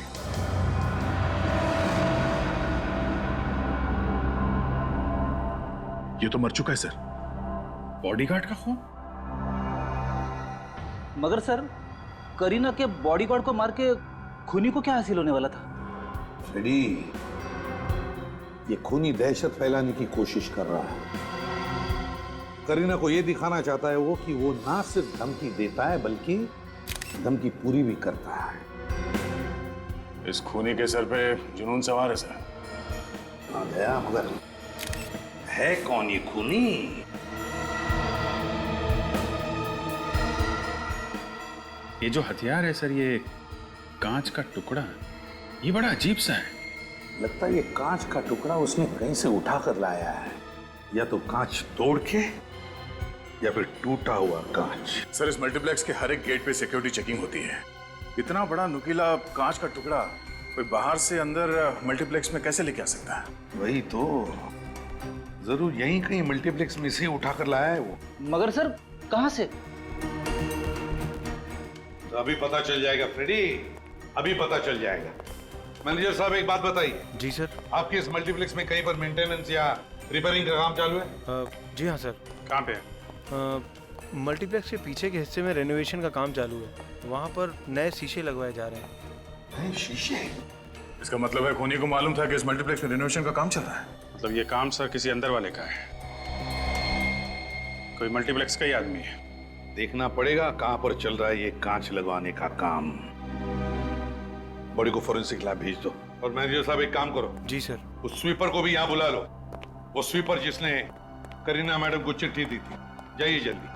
ये तो मर चुका है सर। बॉडीगार्ड का खून? मगर सर, करीना के बॉडीगार्ड को मार के खूनी को क्या हासिल होने वाला था? फ्रेडी, ये खूनी दहशत फैलाने की कोशिश कर रहा है। करीना को ये दिखाना चाहता है वो कि वो ना सिर्फ धमकी देता है बल्कि धमकी पूरी भी करता है। इस खूनी के सर पे जुनून सवार है सर। आ गया, मगर है कौन ये खूनी? ये जो हथियार है सर, ये कांच का टुकड़ा, ये बड़ा अजीब सा है। लगता है ये कांच का टुकड़ा उसने कहीं से उठा कर लाया है, या तो कांच तोड़ के या फिर टूटा हुआ कांच। सर, इस मल्टीप्लेक्स के हर एक गेट पे सिक्योरिटी चेकिंग होती है। इतना बड़ा नुकीला कांच का टुकड़ा कोई बाहर से अंदर मल्टीप्लेक्स में कैसे लेके आ सकता है? वही तो, जरूर यहीं कहीं मल्टीप्लेक्स में से उठा कर लाया है वो। मगर सर, कहां से? तो अभी पता चल जाएगा फ्रेडी, अभी पता चल जाएगा। मैनेजर साहब, एक बात बताइए। जी सर। आपके इस मल्टीप्लेक्स में कहीं पर मेंटेनेंस या रिपेयरिंग का काम चालू है? जी हाँ सर। कहाँ पे है? मल्टीप्लेक्स के पीछे के हिस्से में रेनोवेशन का काम चालू है। वहाँ पर नए शीशे लगवाए जा रहे हैं। नए शीशे? इसका मतलब है खूनी को मालूम था कि इस मल्टीप्लेक्स में रेनोवेशन का काम चल रहा है। मतलब ये काम सर किसी अंदर वाले का है, कोई मल्टीप्लेक्स का ही आदमी है। देखना पड़ेगा कहां पर चल रहा है ये कांच लगवाने का काम। बॉडी को फोरेंसिक लैब भेज दो। और मैनेजर साहब, एक काम करो। जी सर। उस स्वीपर को भी यहाँ बुला लो, वो स्वीपर जिसने करीना मैडम को चिट्ठी दी थी। जाइए जल्दी।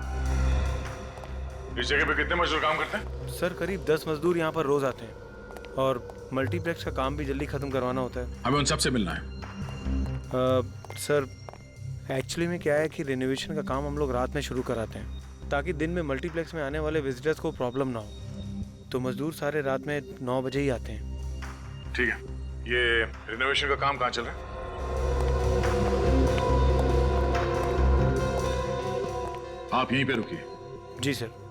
इस जगह पे कितने मजदूर काम करते हैं? सर करीब 10 मजदूर यहाँ पर रोज आते हैं और मल्टीप्लेक्स का काम भी जल्दी खत्म करवाना होता है। हमें उन सबसे मिलना है। सर एक्चुअली में क्या है कि रिनोवेशन का काम हम लोग रात में शुरू कराते हैं ताकि दिन में मल्टीप्लेक्स में आने वाले विजिटर्स को प्रॉब्लम ना हो। तो मजदूर सारे रात में 9 बजे ही आते हैं। ठीक है, ये रिनोवेशन का काम कहाँ चल रहा है? आप यहीं पे रुकिए। जी सर।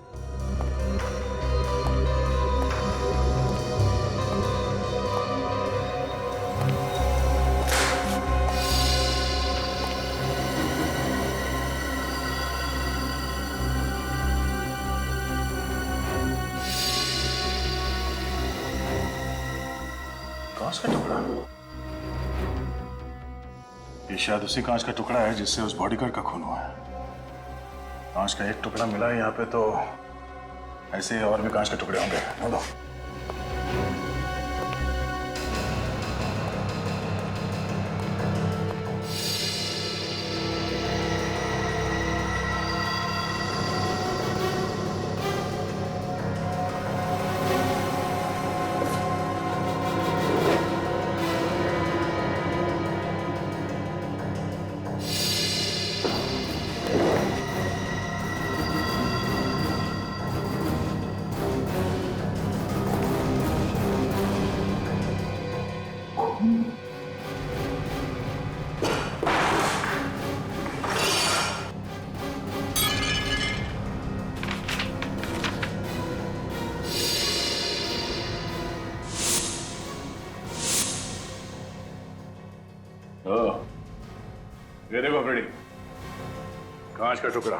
कांच का टुकड़ा? ये शायद उसी कांच का टुकड़ा है जिससे उस बॉडीगार्ड का खून हुआ है। कांच का एक टुकड़ा मिला है यहाँ पे, तो ऐसे और भी कांच के टुकड़े होंगे। बोलो। ये देखो फ्रेडी, कांच का टुकड़ा।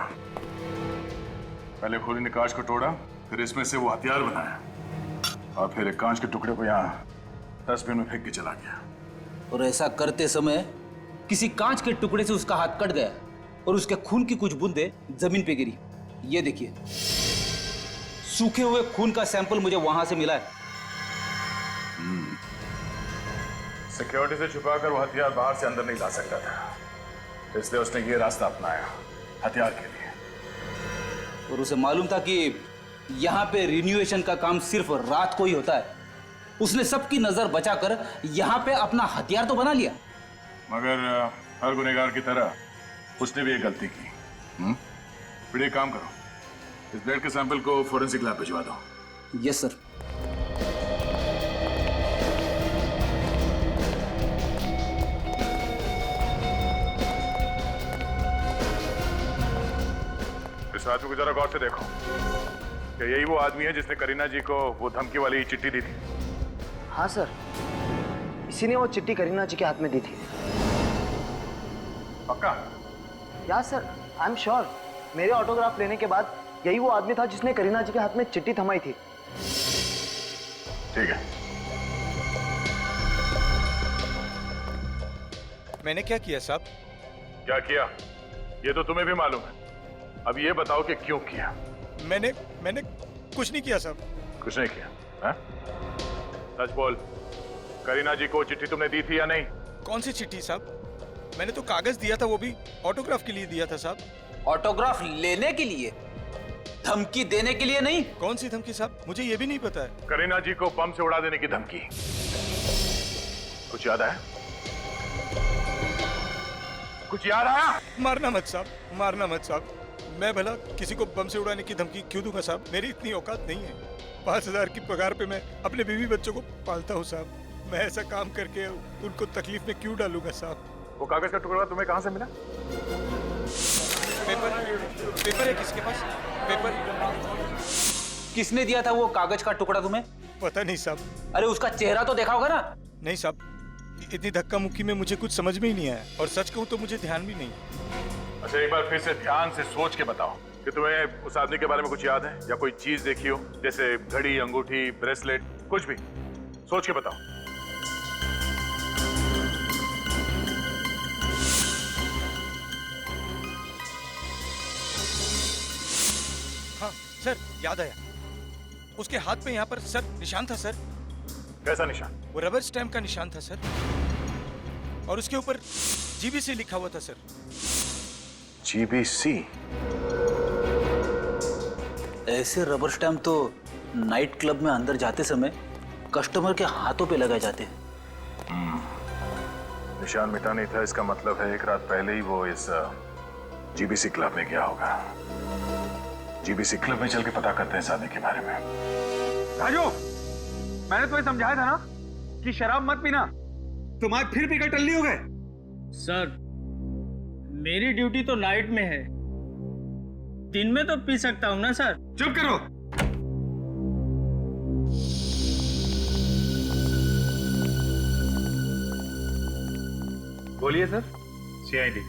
पहले खोली ने कांच को तोड़ा, फिर इसमें से वो हथियार बनाया और फिर एक कांच के टुकड़े को यहाँ डस्टबिन में फेंक के चला गया। और ऐसा करते समय किसी कांच के टुकड़े से उसका हाथ कट गया और उसके खून की कुछ बूंदें जमीन पे गिरी। ये देखिए, सूखे हुए खून का सैंपल मुझे वहां से मिला है। सिक्योरिटी से छुपाकर वो हथियार बाहर से अंदर नहीं ला सकता था, इसलिए उसने ये रास्ता अपनाया हथियार के लिए। और उसे मालूम था कि यहाँ पे रिन्यूएशन का काम सिर्फ रात को ही होता है। उसने सबकी नजर बचाकर यहाँ पे अपना हथियार तो बना लिया। मगर हर गुनहगार की तरह उसने भी एक गलती की। फिर एक काम करो, इस ब्लड के सैंपल को फोरेंसिक लैब भिजवा दो। Yes sir. इस आदमी को जरा गौर से देखो, क्या यही वो आदमी है जिसने करीना जी को वो धमकी वाली चिट्ठी दी थी? हाँ सर, इसी ने वो चिट्ठी करीना जी के हाथ में दी थी। पक्का? या सर, आई एम श्योर। मेरे ऑटोग्राफ लेने के बाद यही वो आदमी था जिसने करीना जी के हाथ में चिट्ठी थमाई थी। ठीक है। मैंने क्या किया साहब? क्या किया ये तो तुम्हें भी मालूम है। अब ये बताओ कि क्यों किया? मैंने कुछ नहीं किया साहब। कुछ नहीं किया? है? सच बोल, करीना जी को चिट्ठी तुमने दी थी या नहीं? कौन सी चिट्ठी साहब? मैंने तो कागज दिया था, वो भी ऑटोग्राफ के लिए दिया था साहब। ऑटोग्राफ लेने के लिए, धमकी देने के लिए नहीं। कौन सी धमकी साहब? मुझे ये भी नहीं पता है। करीना जी को बम से उड़ा देने की धमकी। कुछ याद आया? कुछ याद आया? मारना मत साहब, मारना मत साहब। मैं भला किसी को बम से उड़ाने की धमकी क्यों दूंगा साहब? मेरी इतनी औकात नहीं है। 5000 की पगार पे मैं अपने बीवी बच्चों को पालता हूँ साहब। मैं ऐसा काम करके उनको तकलीफ में क्यों डालूंगा साहब? वो कागज का टुकड़ा तुम्हें कहाँ से मिला? पेपर है किसके पास? पेपर किसने दिया था वो कागज का टुकड़ा तुम्हें? पता नहीं साहब। अरे उसका चेहरा तो देखा होगा ना? नहीं साहब, इतनी धक्का मुक्की में मुझे कुछ समझ में ही नहीं आया, और सच कहूँ तो मुझे ध्यान भी नहीं। अच्छा, एक बार फिर से ध्यान से सोच के बताओ कि तुम्हें उस आदमी के बारे में कुछ याद है या कोई चीज देखी हो, जैसे घड़ी, अंगूठी, ब्रेसलेट, कुछ भी। सोच के बताओ। हाँ सर, याद आया। उसके हाथ पे यहाँ पर सर निशान था सर। कैसा निशान? वो रबर स्टैम्प का निशान था सर, और उसके ऊपर जीबीसी लिखा हुआ था सर। जीबीसी? ऐसे रबर स्टैम्प तो नाइट क्लब में अंदर जाते समय कस्टमर के हाथों पे लगाए जाते हैं। निशान मिटा नहीं था, इसका मतलब है एक रात पहले ही वो इस जीबीसी क्लब में गया होगा। जीबीसी क्लब में चल के पता करते हैं शादी के बारे में। राजू, मैंने तुम्हें समझाया था ना कि शराब मत पीना। तुम आज फिर पीकर टल्ली हो गए। सर, मेरी ड्यूटी तो नाइट में है, दिन में तो पी सकता हूँ ना सर। चुप करो। बोलिए सर। सीआईडी,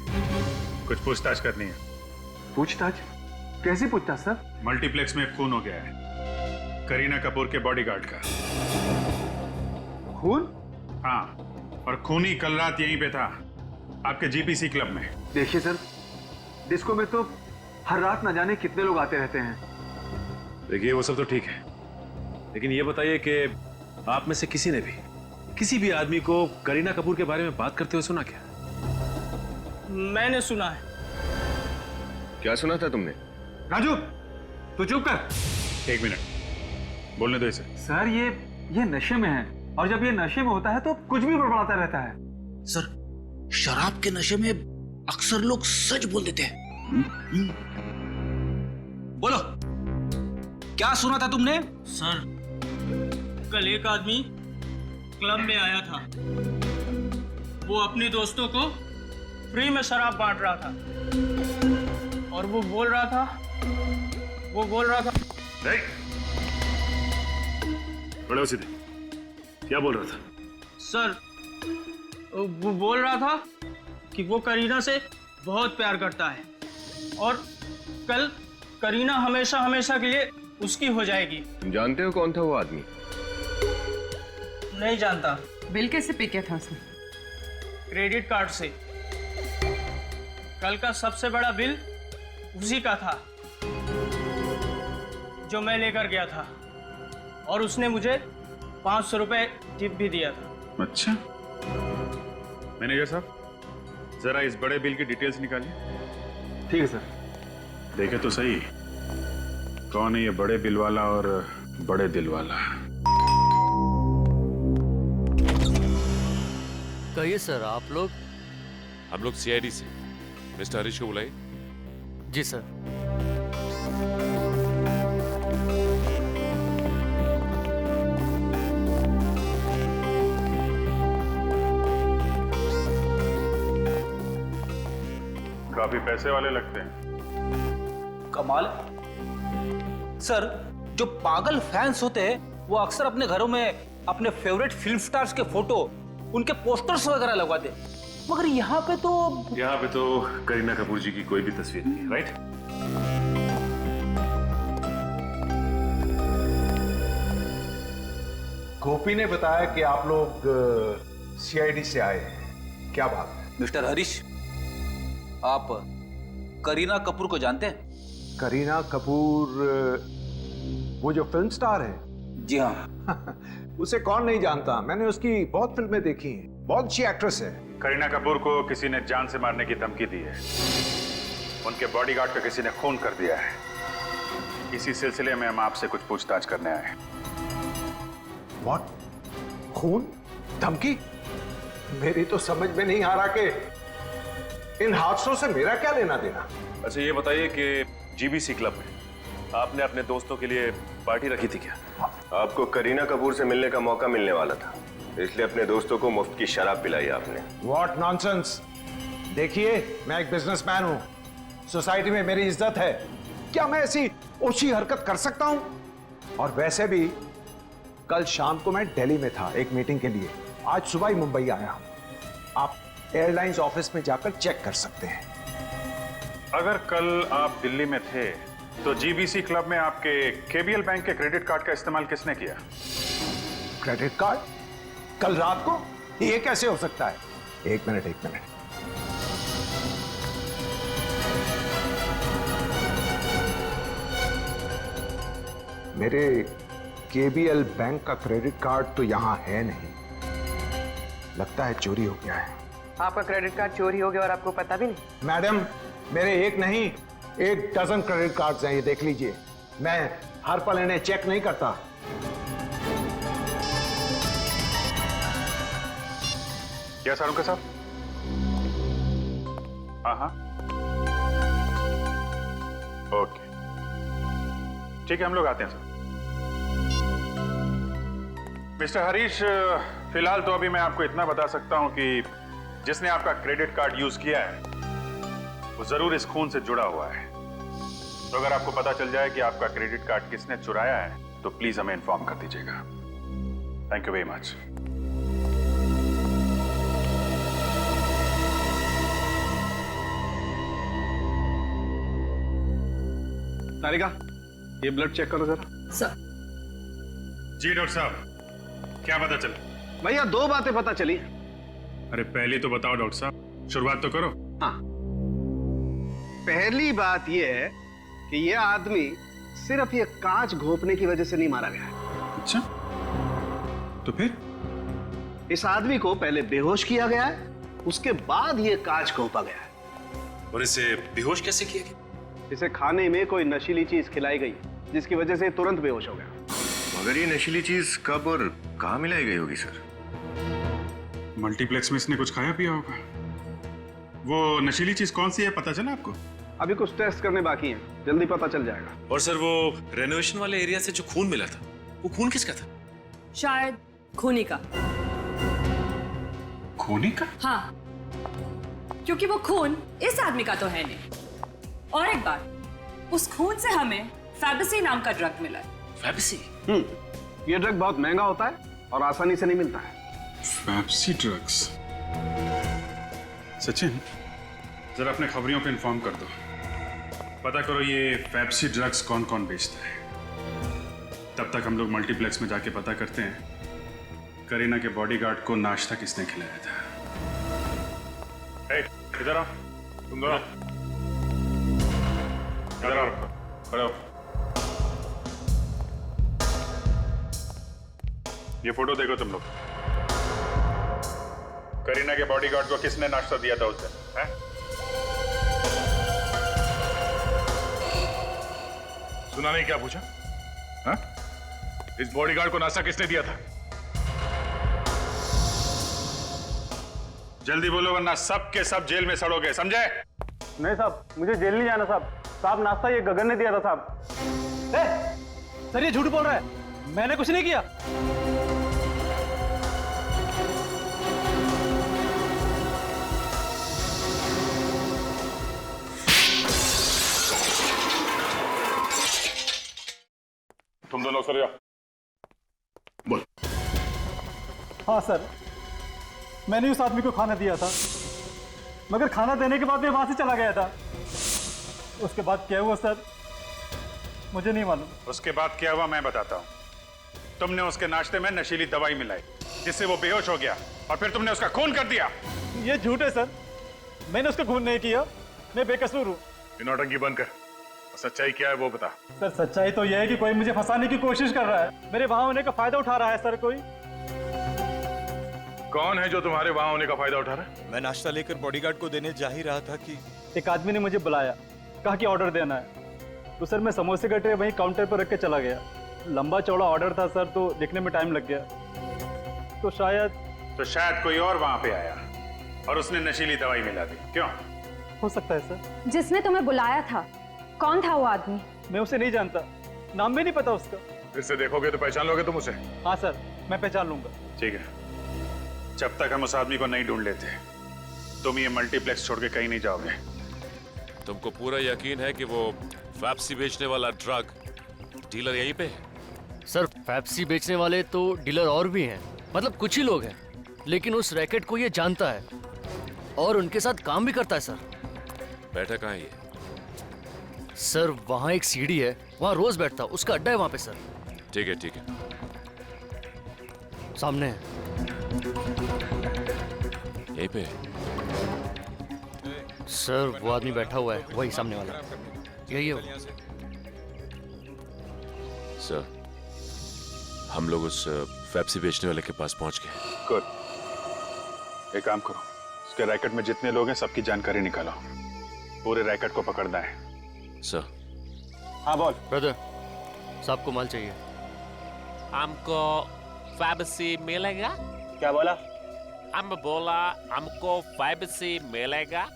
कुछ पूछताछ करनी है। पूछताछ? कैसी पूछताछ सर? मल्टीप्लेक्स में खून हो गया है, करीना कपूर के बॉडीगार्ड का। खून? हाँ, और खूनी कल रात यहीं पे था, आपके जीपीसी क्लब में। देखिए सर, डिस्को में तो हर रात न जाने कितने लोग आते रहते हैं। देखिए वो सब तो ठीक है, लेकिन ये बताइए कि आप में से किसी ने भी किसी भी आदमी को करीना कपूर के बारे में बात करते हुए सुना क्या? मैंने सुना है। क्या सुना था तुमने? राजू, तू चुप कर। एक मिनट, बोलने दो इसे। सर, ये नशे में है, और जब ये नशे में होता है तो कुछ भी बड़बड़ाता रहता है। सर, शराब के नशे में अक्सर लोग सच बोल देते हैं। बोलो, क्या सुना था तुमने? सर, कल एक आदमी क्लब में आया था। वो अपने दोस्तों को फ्री में शराब बांट रहा था, और वो बोल रहा था बड़े सीधे, क्या बोल रहा था? सर, वो बोल रहा था कि वो करीना से बहुत प्यार करता है, और कल करीना हमेशा हमेशा के लिए उसकी हो जाएगी। तुम जानते हो कौन था वो आदमी? नहीं जानता। बिल कैसे पे किया था उसने? क्रेडिट कार्ड से। कल का सबसे बड़ा बिल उसी का था, जो मैं लेकर गया था, और उसने मुझे 500 रुपए टिप भी दिया था। अच्छा, मैनेजर साहब, जरा इस बड़े बिल की डिटेल्स निकालिए। ठीक है सर। देखे तो सही, कौन है ये बड़े बिल वाला और बड़े दिल वाला? कहिए सर, आप लोग? हम लोग सीआईडी से। मिस्टर हरीश को बुलाइए। जी सर। काफी पैसे वाले लगते हैं। कमाल। सर, जो पागल फैंस होते हैं वो अक्सर अपने घरों में अपने फेवरेट फिल्म स्टार्स के फोटो, उनके पोस्टर्स वगैरह लगवाते, मगर यहाँ पे तो करीना कपूर जी की कोई भी तस्वीर नहीं है, राइट? गोपी ने बताया कि आप लोग सीआईडी से आए हैं, क्या बात है? मिस्टर हरीश, आप करीना कपूर को जानते हैं? करीना कपूर, वो जो फिल्म स्टार है? जी हाँ। उसे कौन नहीं जानता, मैंने उसकी बहुत फिल्में देखी हैं, बहुत अच्छी एक्ट्रेस है। करीना कपूर को किसी ने जान से मारने की धमकी दी है, उनके बॉडीगार्ड का किसी ने खून कर दिया है। इसी सिलसिले में हम आपसे कुछ पूछताछ करने आए हैं। What? खून? धमकी? मेरी तो समझ में नहीं आ रहा कि इन हादसों से मेरा क्या लेना देना। अच्छा, ये बताइए कि जीबीसी क्लब में आपने अपने दोस्तों के लिए पार्टी रखी थी क्या? आपको करीना कपूर से मिलने का मौका मिलने वाला था, इसलिए अपने दोस्तों को मुफ्त की शराब पिलाई आपने। What nonsense! देखिए, मैं एक बिजनेसमैन हूं, सोसाइटी में मेरी इज्जत है, क्या मैं ऐसी ओछी हरकत कर सकता हूं? और वैसे भी कल शाम को मैं दिल्ली में था एक मीटिंग के लिए, आज सुबह ही मुंबई आया हूं। आप एयरलाइंस ऑफिस में जाकर चेक कर सकते हैं। अगर कल आप दिल्ली में थे तो जीबीसी क्लब में आपके केबीएल बैंक के क्रेडिट कार्ड का इस्तेमाल किसने किया? Credit card? कल रात को? ये कैसे हो सकता है? एक मिनट। मेरे केबीएल बैंक का क्रेडिट कार्ड तो यहां है नहीं, लगता है चोरी हो गया है। आपका क्रेडिट कार्ड चोरी हो गया और आपको पता भी नहीं? मैडम, मेरे एक नहीं 1 डजन क्रेडिट कार्ड्स हैं, ये देख लीजिए। मैं हर पल इन्हें चेक नहीं करता। क्या सारुका साहब? हाँ, ओके, ठीक है, हम लोग आते हैं सर। मिस्टर हरीश, फिलहाल तो अभी मैं आपको इतना बता सकता हूं कि जिसने आपका क्रेडिट कार्ड यूज किया है वो जरूर इस खून से जुड़ा हुआ है। तो अगर आपको पता चल जाए कि आपका क्रेडिट कार्ड किसने चुराया है तो प्लीज हमें इन्फॉर्म कर दीजिएगा। Thank you very much. Tarika, ये ब्लड चेक करो जरा। सर। जी डॉक्टर साहब, क्या पता चला? भैया 2 बातें पता चली। अरे पहली तो बताओ डॉक्टर साहब, शुरुआत तो करो। हाँ, पहली बात यह है कि यह आदमी सिर्फ ये कांच घोंपने की वजह से नहीं मारा गया है। अच्छा, तो फिर? इस आदमी को पहले बेहोश किया गया है, उसके बाद ये कांच घोंपा गया है। और इसे बेहोश कैसे किया गया? इसे खाने में कोई नशीली चीज खिलाई गई जिसकी वजह से तुरंत बेहोश हो गया। मगर ये नशीली चीज कब और कहाँ मिलाई गई होगी सर? मल्टीप्लेक्स में इसने कुछ खाया पिया होगा। वो नशीली चीज कौन सी है पता चला आपको? अभी कुछ टेस्ट करने बाकी हैं, जल्दी पता चल जाएगा। और सर वो रेनोवेशन वाले एरिया से जो खून मिला था, वो खून किसका था? शायद खूनी का। खूनी का? हाँ, क्योंकि वो खून इस आदमी का तो है नहीं। और एक बात, उस खून से हमें फैबसी नाम का ड्रग मिला है। फैबसी? ये ड्रग बहुत महंगा होता है और आसानी से नहीं मिलता है। फैबसी ड्रग्स? सचिन, जरा अपने खबरियों को इन्फॉर्म कर दो, पता करो ये फैबसी ड्रग्स कौन कौन बेचता है। तब तक हम लोग मल्टीप्लेक्स में जाके पता करते हैं करीना के बॉडीगार्ड को नाश्ता किसने खिलाया था। इधर आओ, तुम दोनों इधर आओ, खड़े हो। ये फोटो देखो तुम लोग। करीना के बॉडीगार्ड को किसने नाश्ता दिया था उस दिन? हैं? सुना नहीं क्या पूछा? हाँ? इस बॉडीगार्ड को नाश्ता किसने दिया था? जल्दी बोलो वरना सब के सब जेल में सड़ोगे, समझे? नहीं साहब, मुझे जेल नहीं जाना साहब। साहब नाश्ता ये गगन ने दिया था साहब। सर ये झूठ बोल रहा है, मैंने कुछ नहीं किया। तुम दोनों सर जाओ। बोल। हाँ सर, मैंने उस आदमी को खाना दिया था, मगर खाना देने के बाद मैं वहां से चला गया था। उसके बाद क्या हुआ सर, मुझे नहीं मालूम। उसके बाद क्या हुआ मैं बताता हूँ। तुमने उसके नाश्ते में नशीली दवाई मिलाई जिससे वो बेहोश हो गया और फिर तुमने उसका खून कर दिया। ये झूठ है सर, मैंने उसका खून नहीं किया, मैं बेकसूर हूँ। नौटंकी बंद कर, सच्चाई क्या है वो बता। सर सच्चाई तो यह है कि कोई मुझे फंसाने की कोशिश कर रहा है, मेरे वहां होने का फायदा उठा रहा है सर। कोई कौन है जो तुम्हारे वहां होने का फायदा उठा रहा है? मैं नाश्ता लेकर बॉडीगार्ड को देने जा ही रहा था कि एक आदमी ने मुझे बुलाया, कहा कि ऑर्डर देना है। तो सर मैं समोसे का ट्रे वहीं काउंटर पर रख के चला गया। लंबा चौड़ा ऑर्डर था सर, तो लिखने में टाइम लग गया। तो शायद कोई और वहां पे आया और उसने नशीली दवाई मिला दी। क्यों? हो सकता है सर। जिसने तुम्हें बुलाया था, कौन था वो आदमी? मैं उसे नहीं जानता, नाम भी नहीं पता उसका। इससे देखोगे तो पहचान लोगे तुम उसे? हाँ सर, मैं पहचान लूंगा। ठीक है, जब तक हम उस आदमी को नहीं ढूंढ लेते तुम ये मल्टीप्लेक्स छोड़ के कहीं नहीं जाओगे। तुमको पूरा यकीन है कि वो फैप्सी बेचने वाला ड्रग डीलर यहीं पे है? सर फैप्सी बेचने वाले तो डीलर और भी हैं, मतलब कुछ ही लोग हैं, लेकिन उस रैकेट को ये जानता है और उनके साथ काम भी करता है सर। बैठा कहाँ है ये? सर वहाँ एक सीढ़ी है, वहाँ रोज बैठता, उसका अड्डा है वहाँ पे सर। ठीक है ठीक है, सामने है। यहीं पे सर वो आदमी बैठा हुआ है, वही सामने वाला, यही है वो। सर हम लोग उस फैप्सी बेचने वाले के पास पहुंच गए। गुड, एक काम करो, उसके रैकेट में जितने लोग हैं सबकी जानकारी निकालो, पूरे रैकेट को पकड़ना है। सर। हाँ बोल। ब्रदर साहब को माल चाहिए। हमको फैबसी मिलेगा? क्या बोला? हम बोला हमको फैबसी मिलेगा।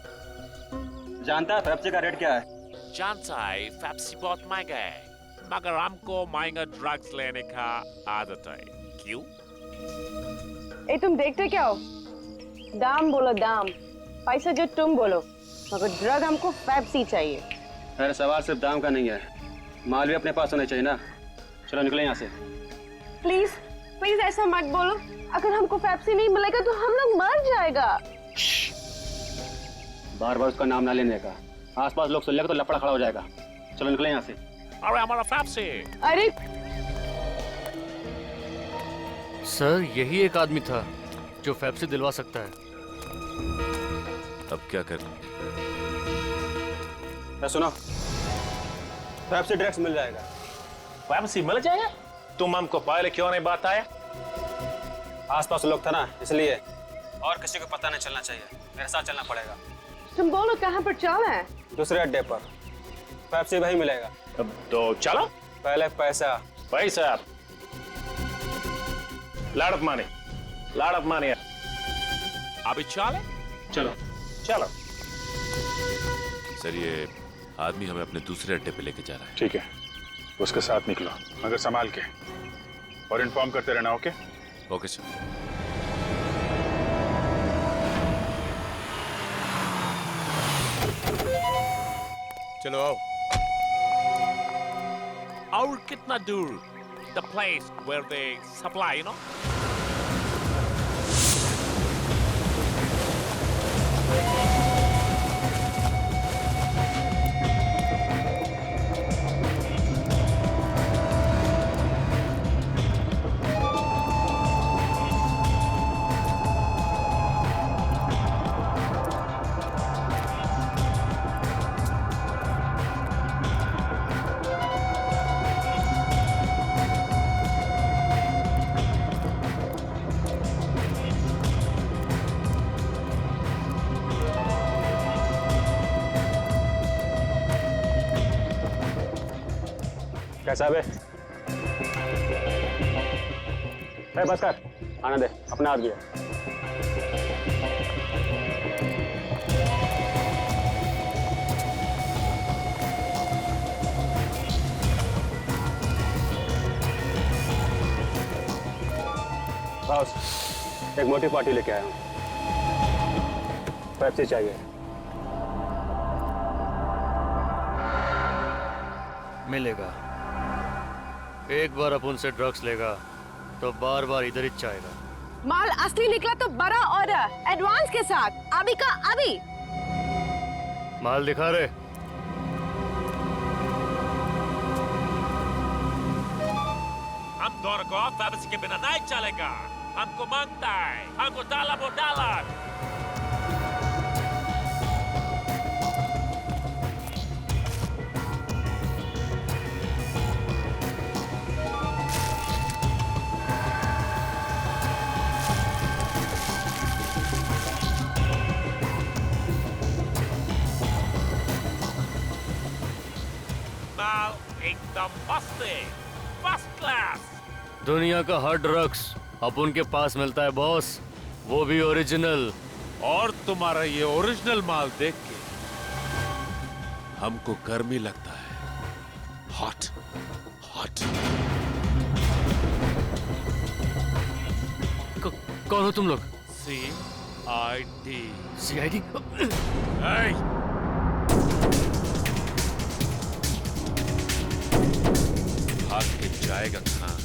जानता है पेप्सी का रेट क्या है? जानता है फैबसी बहुत महंगा है, मगर हमको महंगा ड्रग्स लेने का आदत है। क्यों? ए तुम देखते क्या हो? दाम बोलो दाम, पैसा जो तुम बोलो, मगर ड्रग हमको पेप्सी चाहिए। अरे सवाल सिर्फ दाम का नहीं है, माल भी अपने पास होना चाहिए ना। चलो निकले यहाँ से। प्लीज प्लीज ऐसा मत बोलो, अगर हमको पेप्सी नहीं मिलेगा तो हम लोग मर जाएगा। बार बार उसका नाम ना लेने का, आसपास लोग सुन लेगा तो लफड़ा खड़ा हो जाएगा। चलो निकले यहाँ से। अरे हमारा फैबसी। अरे सर यही एक आदमी था जो फेप्सी दिलवा सकता है। अब क्या कर? सुनो, पेप्सी ड्रग्स मिल जाएगा। पेप्सी मिल जाएगा? तुम हमको पहले क्यों नहीं बताया? आसपास लोग था ना, इसलिए। और किसी को पता नहीं चलना चाहिए, मेरे साथ चलना पड़ेगा। तुम बोलो कहाँ पर चलना है? दूसरे अड्डे पर पेप्सी वही मिलेगा। तो चलो। पहले पैसा। पैसा लाड़त माने, लाड़त माने। अभी चले? चलो चलो। सर ये आदमी हमें अपने दूसरे अड्डे पे लेके जा रहा है। ठीक है, उसके साथ निकलो, मगर संभाल के, और इन्फॉर्म करते रहना। ओके? Okay sir. चलो आओ। और कितना दूर? The place where they supply, you know? कैसा बे? बस कर, आना दे, अपना आदमी है। बॉस, एक मोटी पार्टी लेके आया हूँ, पेप्सी चाहिए। मिलेगा। एक बार अपन से ड्रग्स लेगा तो बार बार इधर ही चाहेगा। माल असली निकला तो बड़ा ऑर्डर, एडवांस के साथ, अभी का अभी। माल दिखा रहे? हम दोनों को फैबसी के बिना नहीं चलेगा। हमको मांगता है, हमको $1 एकदम मस्त है, फर्स्ट क्लास। दुनिया का हर ड्रग्स अपन के पास मिलता है बॉस, वो भी ओरिजिनल। और तुम्हारा ये ओरिजिनल माल देख के हमको गर्मी लगता है। Hot hot. कौन हो तुम लोग? CID। CID? भाग के जाएगा कहाँ?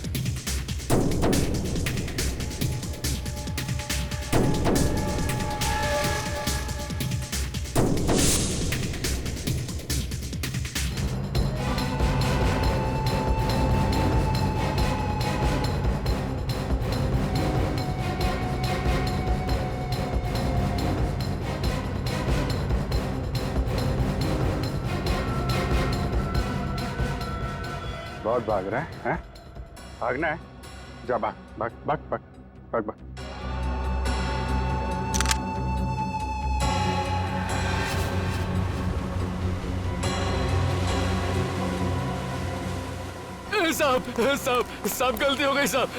बहुत भाग रहा है, हैं? भागना है? जा भाग भाग भाग भाग भाग भाग। साहब गलती हो गई साहब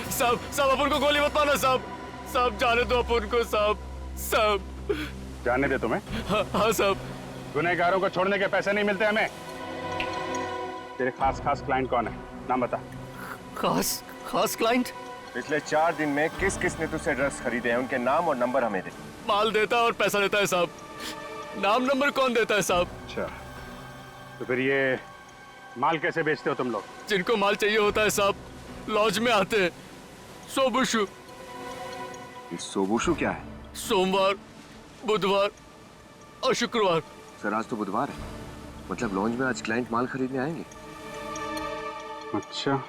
अपन को गोली मत मारना साहब जाने दो अपन को साहब जाने दे तुम्हें? हाँ साहब। गुनहगारों को छोड़ने के पैसे नहीं मिलते हमें। तेरे खास क्लाइंट कौन है, नाम बता। खास क्लाइंट? पिछले 4 दिन में किस किसने तुझसे ड्रग्स खरीदे हैं, उनके नाम और नंबर हमें दे। माल देता है और पैसा लेता है साहब, नाम नंबर कौन देता है साहब? अच्छा, तो फिर ये माल कैसे बेचते हो तुम लोग? जिनको माल चाहिए होता है साहब लॉज में आते हैं। सोबुशु। सोबुशु क्या है? सोमवार, बुधवार और शुक्रवार। सर आज तो बुधवार है, मतलब लॉन्ज में आज क्लाइंट माल खरीदने आएंगे। अच्छा,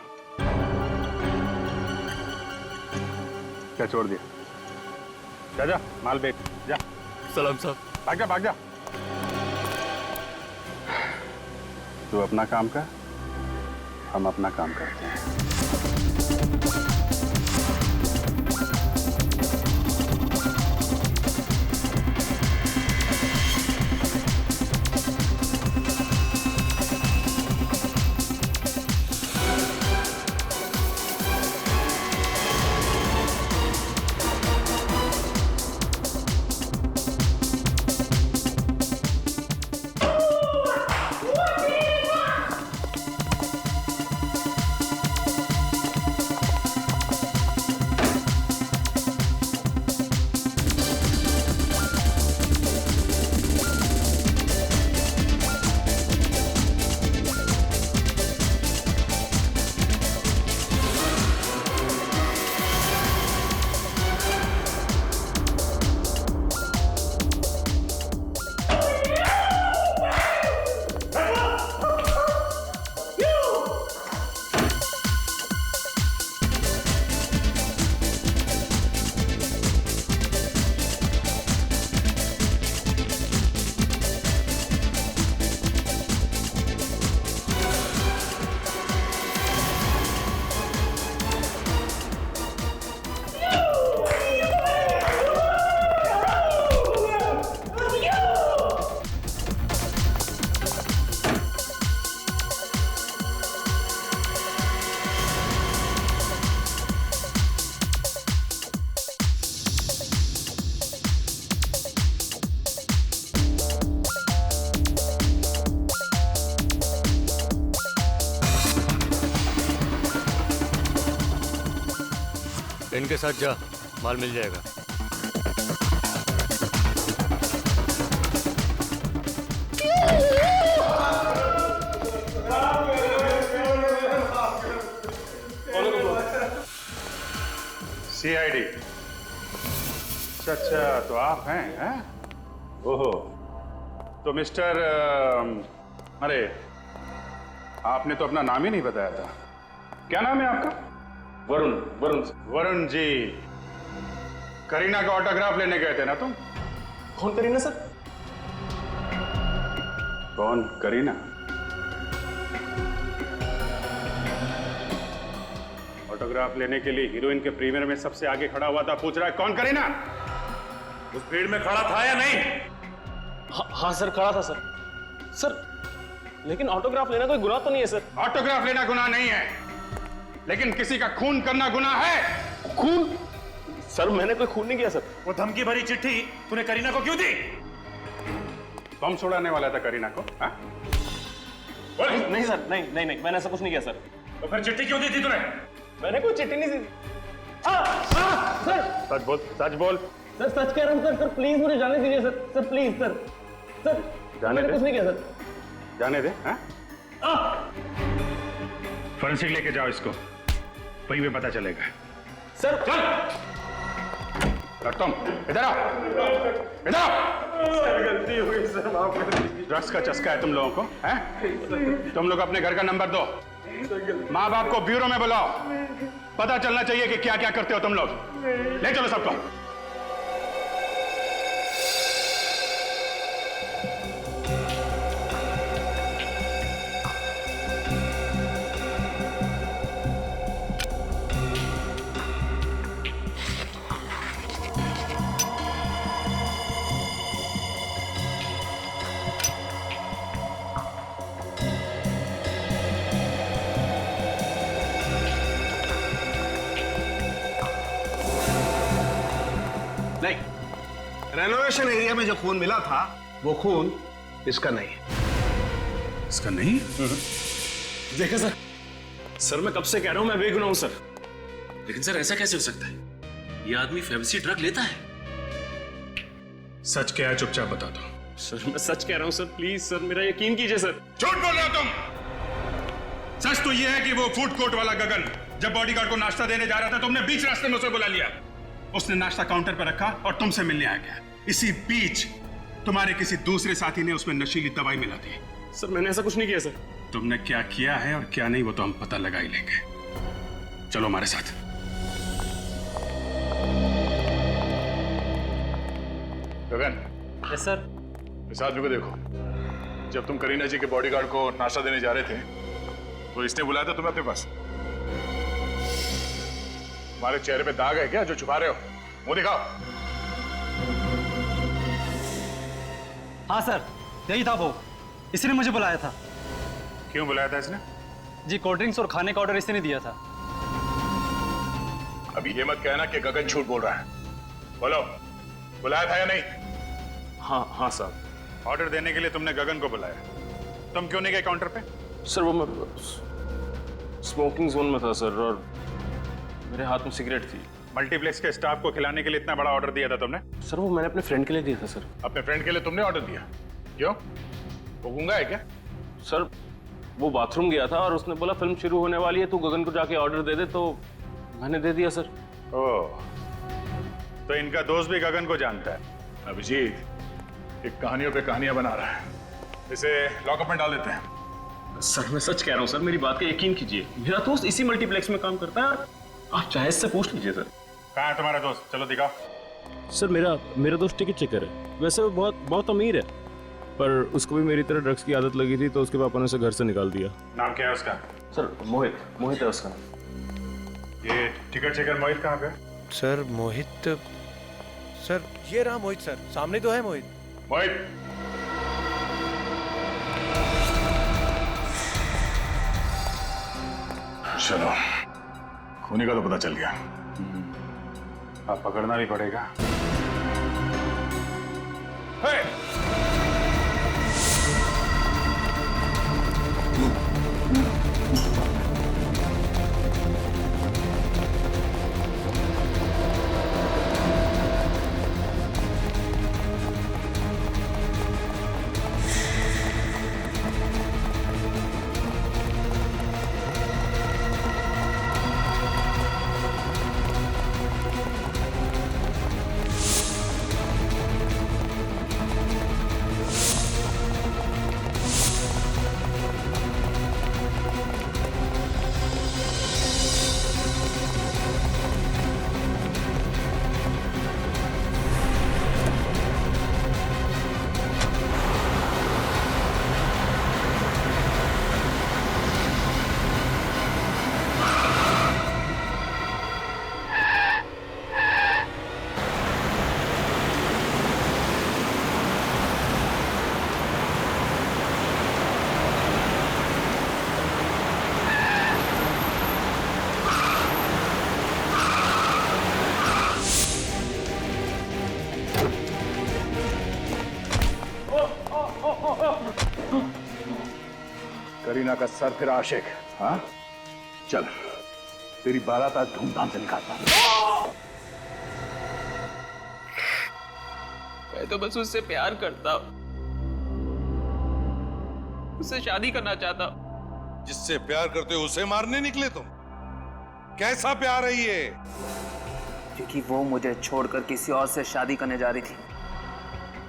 क्या छोड़ दिया? जा माल बेच जा। सलाम साहब। भाग जा। तू अपना काम कर, हम अपना काम करते हैं। इनके साथ जा, माल मिल जाएगा। CID। अच्छा, तो आप हैं? ओहो, तो मिस्टर अरे आपने तो अपना नाम ही नहीं बताया था। क्या नाम है आपका? वरुण जी। करीना का ऑटोग्राफ लेने गए थे ना तुम? कौन करीना सर? कौन करीना? ऑटोग्राफ लेने के लिए हीरोइन के प्रीमियर में सबसे आगे खड़ा हुआ था, पूछ रहा है कौन करीना? उस भीड़ में खड़ा था या नहीं? हाँ सर, खड़ा था सर, लेकिन ऑटोग्राफ लेना कोई गुनाह तो नहीं है सर। ऑटोग्राफ लेना गुनाह नहीं है, लेकिन किसी का खून करना गुनाह है। खून? सर मैंने कोई खून नहीं किया सर। वो धमकी भरी चिट्ठी तूने करीना को क्यों दी? बम छुड़ाने वाला था करीना को? नहीं सर, नहीं, मैंने ऐसा कुछ नहीं किया सर। तो फिर चिट्ठी क्यों दी थी तूने? मैंने कोई चिट्ठी नहीं दी। सर सच बोल। सर सच कह रहा हूँ सर, प्लीज मुझे जाने दीजिए सर, प्लीज सर, जाने दे। कुछ नहीं किया सर। जाने दे। फॉरेंसिक लेके जाओ इसको, वहीं पे पता चलेगा। सर चल तुम इधर आओ। गलती हो गई सर, माफ कर दीजिए। ड्रग्स का चस्का है तुम लोगों को, हैं? तुम लोग अपने घर का नंबर दो, माँ बाप को ब्यूरो में बुलाओ, पता चलना चाहिए कि क्या क्या करते हो तुम लोग। ले चलो सबको। रेनोवेशन एरिया में जो खून मिला था वो खून इसका नहीं है। इसका नहीं? देखा सर, सर मैं कब से कह रहा हूं मैं बेगुनाह हूं सर, लेकिन सर ऐसा कैसे हो सकता है? ये आदमी फेविसी ड्रग लेता है। सच क्या है चुपचाप बता दो। सर मैं सच कह रहा हूं सर, प्लीज सर मेरा यकीन कीजिए सर। झूठ बोल रहे हो तुम। सच तो ये है कि वो फूड कोर्ट वाला गगन जब बॉडीगार्ड को नाश्ता देने जा रहा था तुमने बीच रास्ते में उसे बुला लिया। उसने नाश्ता काउंटर पर रखा और तुमसे मिलने आ गया। इसी बीच तुम्हारे किसी दूसरे साथी ने उसमें नशीली दवाई मिला दी। सर मैंने ऐसा कुछ नहीं किया सर। तुमने क्या किया है और क्या नहीं वो तो हम पता लगा ही लेंगे। चलो हमारे साथ। गगन। Yes sir. इस आदमी को देखो। जब तुम करीना जी के बॉडीगार्ड को नाश्ता देने जा रहे थे तो इसने बुलाया था तुम्हें अपने पास। तुम्हारे चेहरे पे दाग है क्या जो छुपा रहे हो? वो दिखाओ। हाँ सर, यही था वो। इसने मुझे बुलाया था। क्यों बुलाया था इसने? जी कोल्ड ड्रिंक्स और खाने का ऑर्डर इसने दिया था। अभी ये मत कहना कि गगन झूठ बोल रहा है। बोलो, बुलाया था या नहीं? हाँ साहब। ऑर्डर देने के लिए तुमने गगन को बुलाया, तुम क्यों नहीं गए काउंटर पे? सर वो मैं स्मोकिंग जोन में था सर, और मेरे हाथ में सिगरेट थी। मल्टीप्लेक्स के स्टाफ को खिलाने के लिए इतना बड़ा ऑर्डर दिया था तुमने? सर वो मैंने अपने फ्रेंड के लिए दिया था सर। अपने फ्रेंड के लिए तुमने ऑर्डर दिया? क्यों? वो गूंगा है क्या? सर वो बाथरूम गया था और उसने बोला फिल्म शुरू होने वाली है तो गगन को जाके ऑर्डर दे दे, तो मैंने दे दिया सर। ओह, तो इनका दोस्त भी गगन को जानता है। अभिजीत एक कहानियों पे कहानियां बना रहा है, इसे लॉकअप में डाल देते हैं। सर मैं सच कह रहा हूँ सर, मेरी बात का यकीन कीजिए। मेरा दोस्त इसी मल्टीप्लेक्स में काम करता है, आप चाहे इससे पूछ लीजिए सर। कहाँ है तुम्हारा दोस्त? चलो दिखाओ। सर मेरा दोस्त टिकट चेकर है। वैसे वो बहुत अमीर है, पर उसको भी मेरी तरह ड्रग्स की आदत लगी थी तो उसके पापा ने उसे घर से निकाल दिया। नाम क्या है उसका? सर मोहित है उसका। ये टिकट चेकर मोहित कहाँ पे? सर मोहित, सर ये रहा मोहित सर, सामने तो है मोहित। मोहित, चलो खूनी का तो पता चल गया। अब पकड़ना भी पड़ेगा। करीना का सर फिर आशिक। हाँ चल, तेरी बारात आज धूमधाम से निकालता हूं। मैं तो बस उससे प्यार करता हूं, उससे शादी करना चाहता हूं। जिससे प्यार करते हो उसे मारने निकले तुम? कैसा प्यार है ये? क्योंकि वो मुझे छोड़कर किसी और से शादी करने जा रही थी,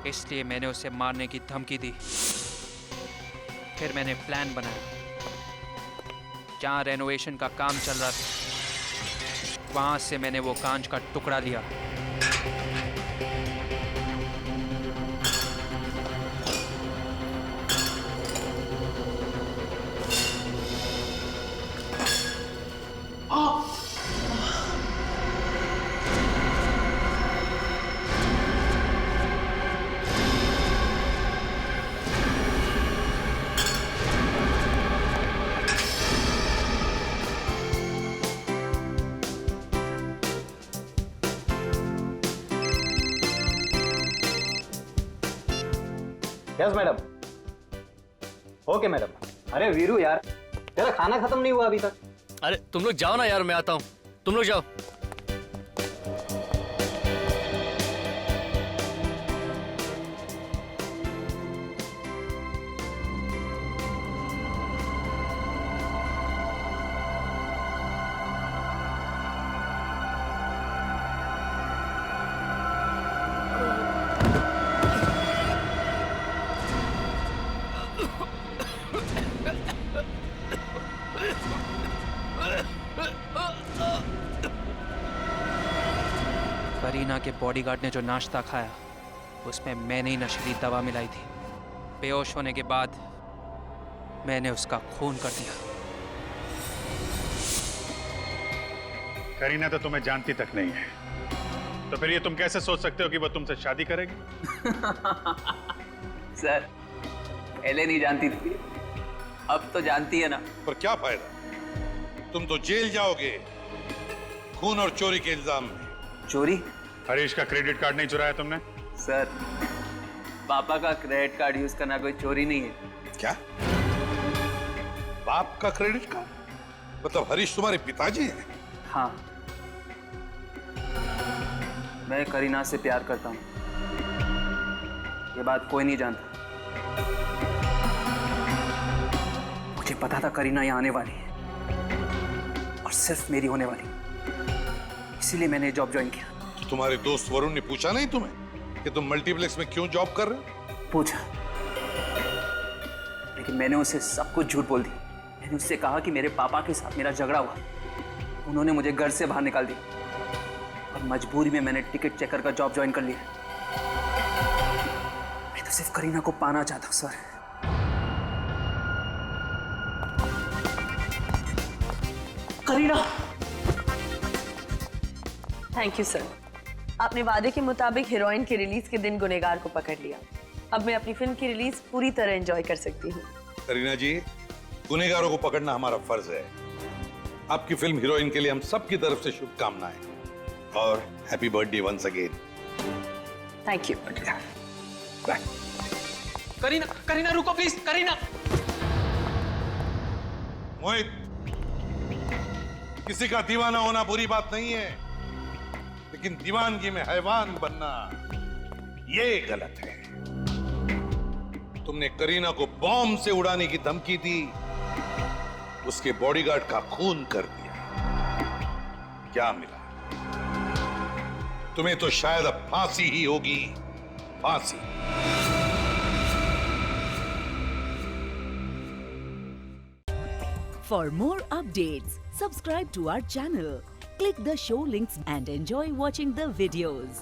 इसलिए मैंने उसे मारने की धमकी दी। फिर मैंने प्लान बनाया। जहाँ रेनोवेशन का काम चल रहा था वहां से मैंने वो कांच का टुकड़ा लिया। Yes madam. Okay madam. अरे वीरू यार, तेरा खाना खत्म नहीं हुआ अभी तक। अरे तुम लोग जाओ ना यार, मैं आता हूँ, तुम लोग जाओ। करीना के बॉडीगार्ड ने जो नाश्ता खाया उसमें मैंने ही नशीली दवा मिलाई थी। बेहोश होने के बाद मैंने उसका खून कर दिया। करीना तो तुम्हें जानती तक नहीं है, तो फिर ये तुम कैसे सोच सकते हो कि वो तुमसे शादी करेगी? सर, पहले नहीं जानती थी, अब तो जानती है ना। पर क्या फायदा, तुम तो जेल जाओगे खून और चोरी के इल्जाम में। चोरी? हरीश का क्रेडिट कार्ड नहीं चुराया तुमने? सर, पापा का क्रेडिट कार्ड यूज करना कोई चोरी नहीं है। क्या? बाप का क्रेडिट कार्ड? मतलब हरीश तुम्हारे पिताजी हैं? हाँ, मैं करीना से प्यार करता हूँ, ये बात कोई नहीं जानता। मुझे पता था करीना यहाँ आने वाली है और सिर्फ मेरी होने वाली, इसीलिए मैंने जॉब ज्वाइन किया। तो तुम्हारे दोस्त वरुण ने पूछा नहीं तुम्हें कि तुम मल्टीप्लेक्स में क्यों जॉब कर रहे हो? पूछा, लेकिन मैंने उसे सब कुछ झूठ बोल दी। मैंने उससे कहा कि मेरे पापा के साथ मेरा झगड़ा हुआ, उन्होंने मुझे घर से बाहर निकाल दिया और मजबूरी में मैंने टिकट चेकर का जॉब ज्वाइन कर लिया। मैं तो सिर्फ करीना को पाना चाहता हूँ sir. Kareena! Thank you sir, आपने वादे के मुताबिक हीरोइन के रिलीज के दिन गुनहगार को पकड़ लिया। अब मैं अपनी फिल्म की रिलीज पूरी तरह एंजॉय कर सकती हूँ। करीना जी, गुनहगारों को पकड़ना हमारा फर्ज है। आपकी फिल्म हीरोइन के लिए हम सबकी तरफ से शुभकामनाएं और happy birthday once again. Thank you. Bye. Kareena, Kareena रुको प्लीज, करीना। मोहित, किसी का दीवाना होना बुरी बात नहीं है, लेकिन दीवानगी में हैवान बनना ये गलत है। तुमने करीना को बॉम्ब से उड़ाने की धमकी दी, उसके बॉडीगार्ड का खून कर दिया। क्या मिला? तुम्हें तो शायद अब फांसी ही होगी, फांसी। For more updates, subscribe to our channel, click the show links and enjoy watching the videos.